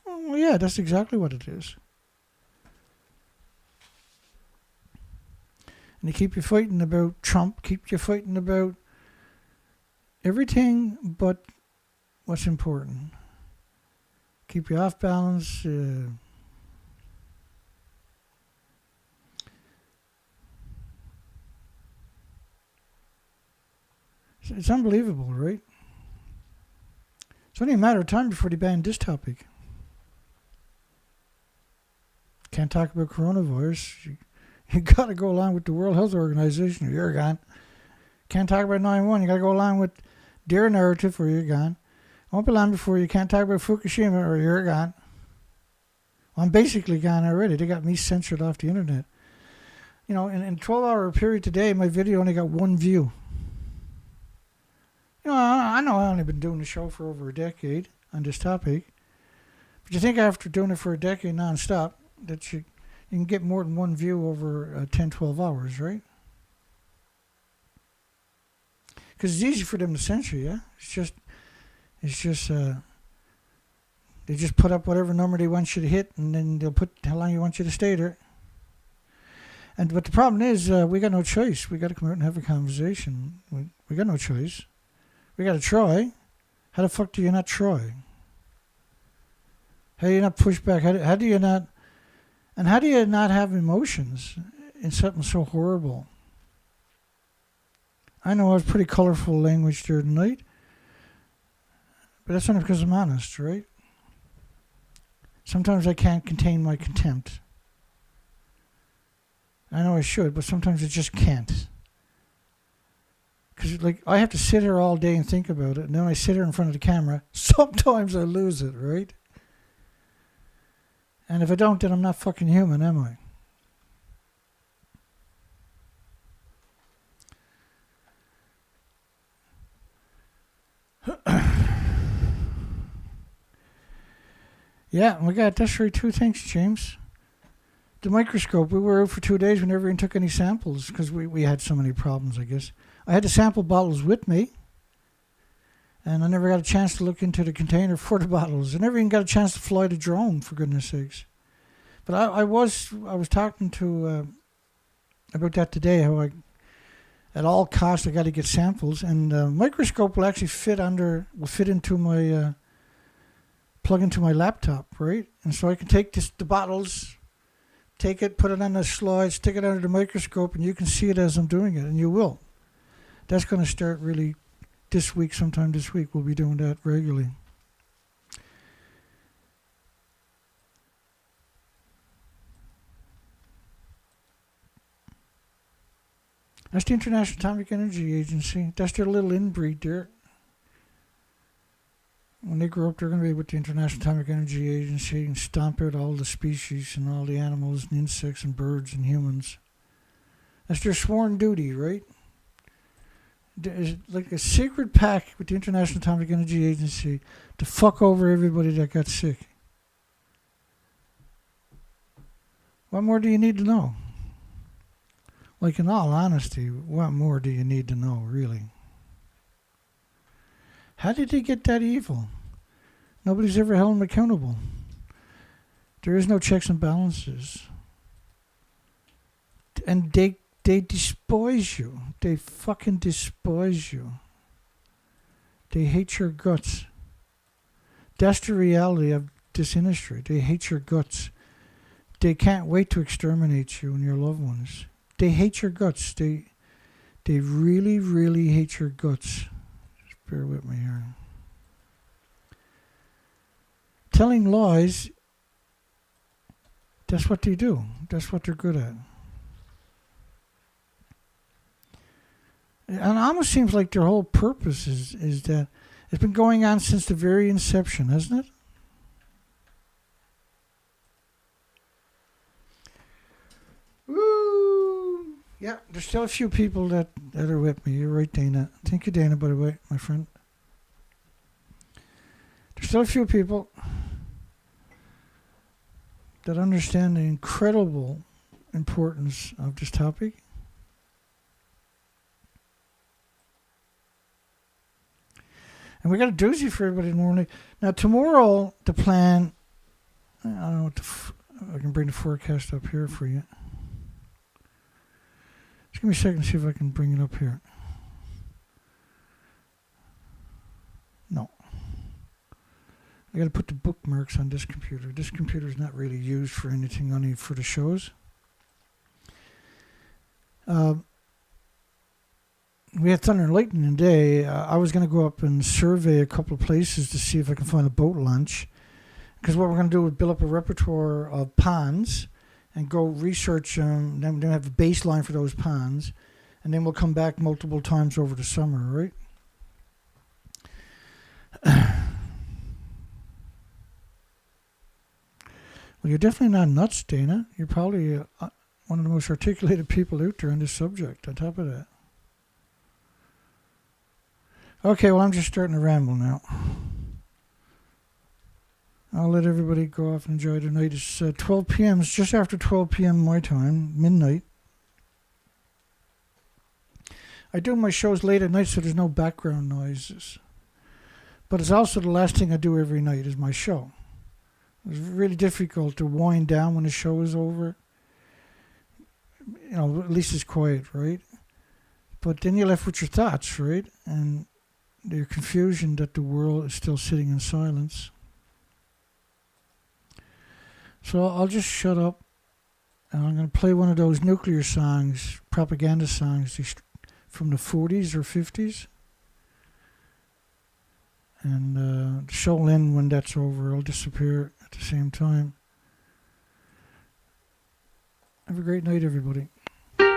A: Well, yeah, that's exactly what it is. And they keep you fighting about Trump, keep you fighting about everything but what's important. Keep you off balance. It's unbelievable, right? It's only a matter of time before they ban this topic. Can't talk about coronavirus. You got to go along with the World Health Organization or you're gone. Can't talk about 9/11. You got to go along with their narrative or you're gone. Won't be long before you can't talk about Fukushima or you're gone. Well, I'm basically gone already. They got me censored off the internet. You know, in a 12-hour period today, my video only got 1 view. You know, I know I've only been doing the show for over a decade on this topic. But you think after doing it for a decade non-stop that you can get more than 1 view over 10, 12 hours, right? Because it's easy for them to censor you. It's just they just put up whatever number they want you to hit, and then they'll put how long you want you to stay there. But the problem is, we got no choice. We got to come out and have a conversation. We got no choice. We got to try. How the fuck do you not try? How do you not push back? How do you not? And how do you not have emotions in something so horrible? I know I was pretty colorful language there tonight, but that's only because I'm honest, right? Sometimes I can't contain my contempt. I know I should, but sometimes I just can't. Because like I have to sit here all day and think about it, and then I sit here in front of the camera. Sometimes I lose it, right? And if I don't, then I'm not fucking human, am I? Yeah, we got that's right too. Thanks, James. The microscope. We were out for 2 days. We never even took any samples because we had so many problems, I guess. I had the sample bottles with me, and I never got a chance to look into the container for the bottles. I never even got a chance to fly the drone, for goodness sakes. But I was talking to about that today. How I, at all costs, I got to get samples, and the microscope will actually fit into my plug into my laptop, right? And so I can take the bottles, take it, put it on the slide, stick it under the microscope, and you can see it as I'm doing it, and you will. That's going to start really this week, sometime this week. We'll be doing that regularly. That's the International Atomic Energy Agency. That's their little inbreed there. When they grow up, they're going to be with the International Atomic Energy Agency and stomp out all the species and all the animals and insects and birds and humans. That's their sworn duty, right? There's like a secret pact with the International Atomic Energy Agency to fuck over everybody that got sick. What more do you need to know? Like, in all honesty, what more do you need to know, really? How did they get that evil? Nobody's ever held them accountable. There is no checks and balances. And they despise you. They fucking despise you. They hate your guts. That's the reality of this industry. They hate your guts. They can't wait to exterminate you and your loved ones. They hate your guts. They really, really hate your guts. Just bear with me here. Telling lies, that's what they do. That's what they're good at. And it almost seems like their whole purpose is that it's been going on since the very inception, hasn't it? Woo! Yeah, there's still a few people that are with me. You're right, Dana. Thank you, Dana, by the way, my friend. There's still a few people that understand the incredible importance of this topic. And we got a doozy for everybody tomorrow. Now, tomorrow, the plan, I don't know what I can bring the forecast up here for you. Just give me a second to see if I can bring it up here. No. I got to put the bookmarks on this computer. This computer is not really used for anything, only for the shows. We had thunder and lightning today. I was going to go up and survey a couple of places to see if I can find a boat launch. Because what we're going to do is build up a repertoire of ponds and go research them. Then have a baseline for those ponds. And then we'll come back multiple times over the summer, right? Well, you're definitely not nuts, Dana. You're probably one of the most articulated people out there on this subject, on top of that. Okay, well, I'm just starting to ramble now. I'll let everybody go off and enjoy the night. It's 12 p.m. It's just after 12 p.m. my time, midnight. I do my shows late at night so there's no background noises. But it's also the last thing I do every night is my show. It's really difficult to wind down when the show is over. You know, at least it's quiet, right? But then you're left with your thoughts, right? And your confusion that the world is still sitting in silence. So I'll just shut up, and I'm going to play one of those nuclear songs, propaganda songs from the 40s or 50s. And the show will end when that's over. I'll disappear at the same time. Have a great night, everybody.
G: There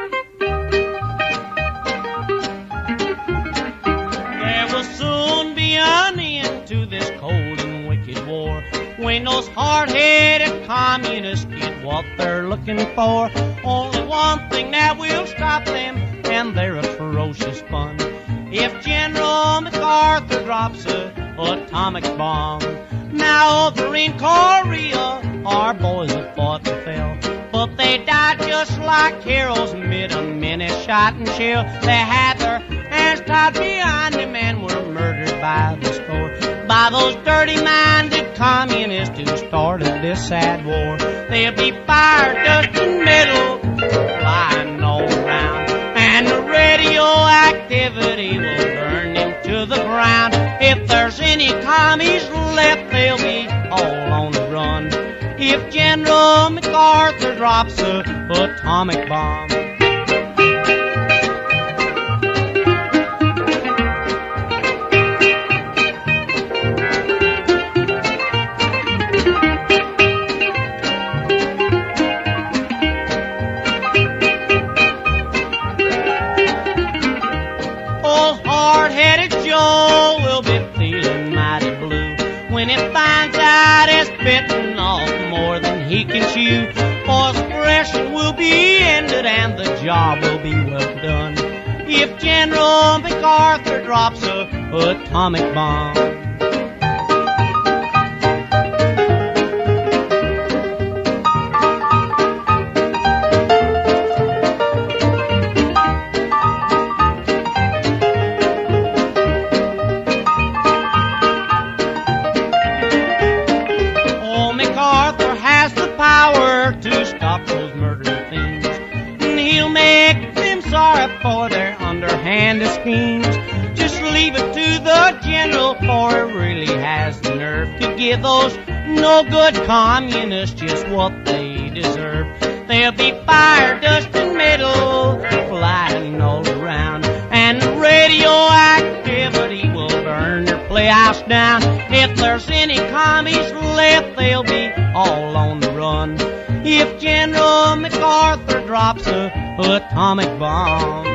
G: will soon be an end to this cold and wicked war, when those hard-headed communists get what they're looking for. Only one thing that will stop them, and they're a ferocious fun. If General MacArthur drops an atomic bomb. Now over in Korea, our boys have fought and fell, but they died just like heroes amid a minute shot and shell. They had their hands tied behind them and were murdered by the score, by those dirty-minded communists who started this sad war. They'll be fired, dust and metal flying all around, and the radioactivity will burn them to the ground. If there's any commies left, they'll be all on the run if General MacArthur drops an atomic bomb. When it finds out it's bitten off more than he can chew, for suppression will be ended and the job will be well done if General MacArthur drops an atomic bomb. To stop those murdering things, and he'll make them sorry for their underhanded schemes. Just leave it to the general, for he really has the nerve to give those no good communists just what they deserve. They'll be fire, dust, and metal flying all around, and the radioactivity will burn their playhouse down. If there's any commies left, they'll be all on the run if General MacArthur drops an atomic bomb.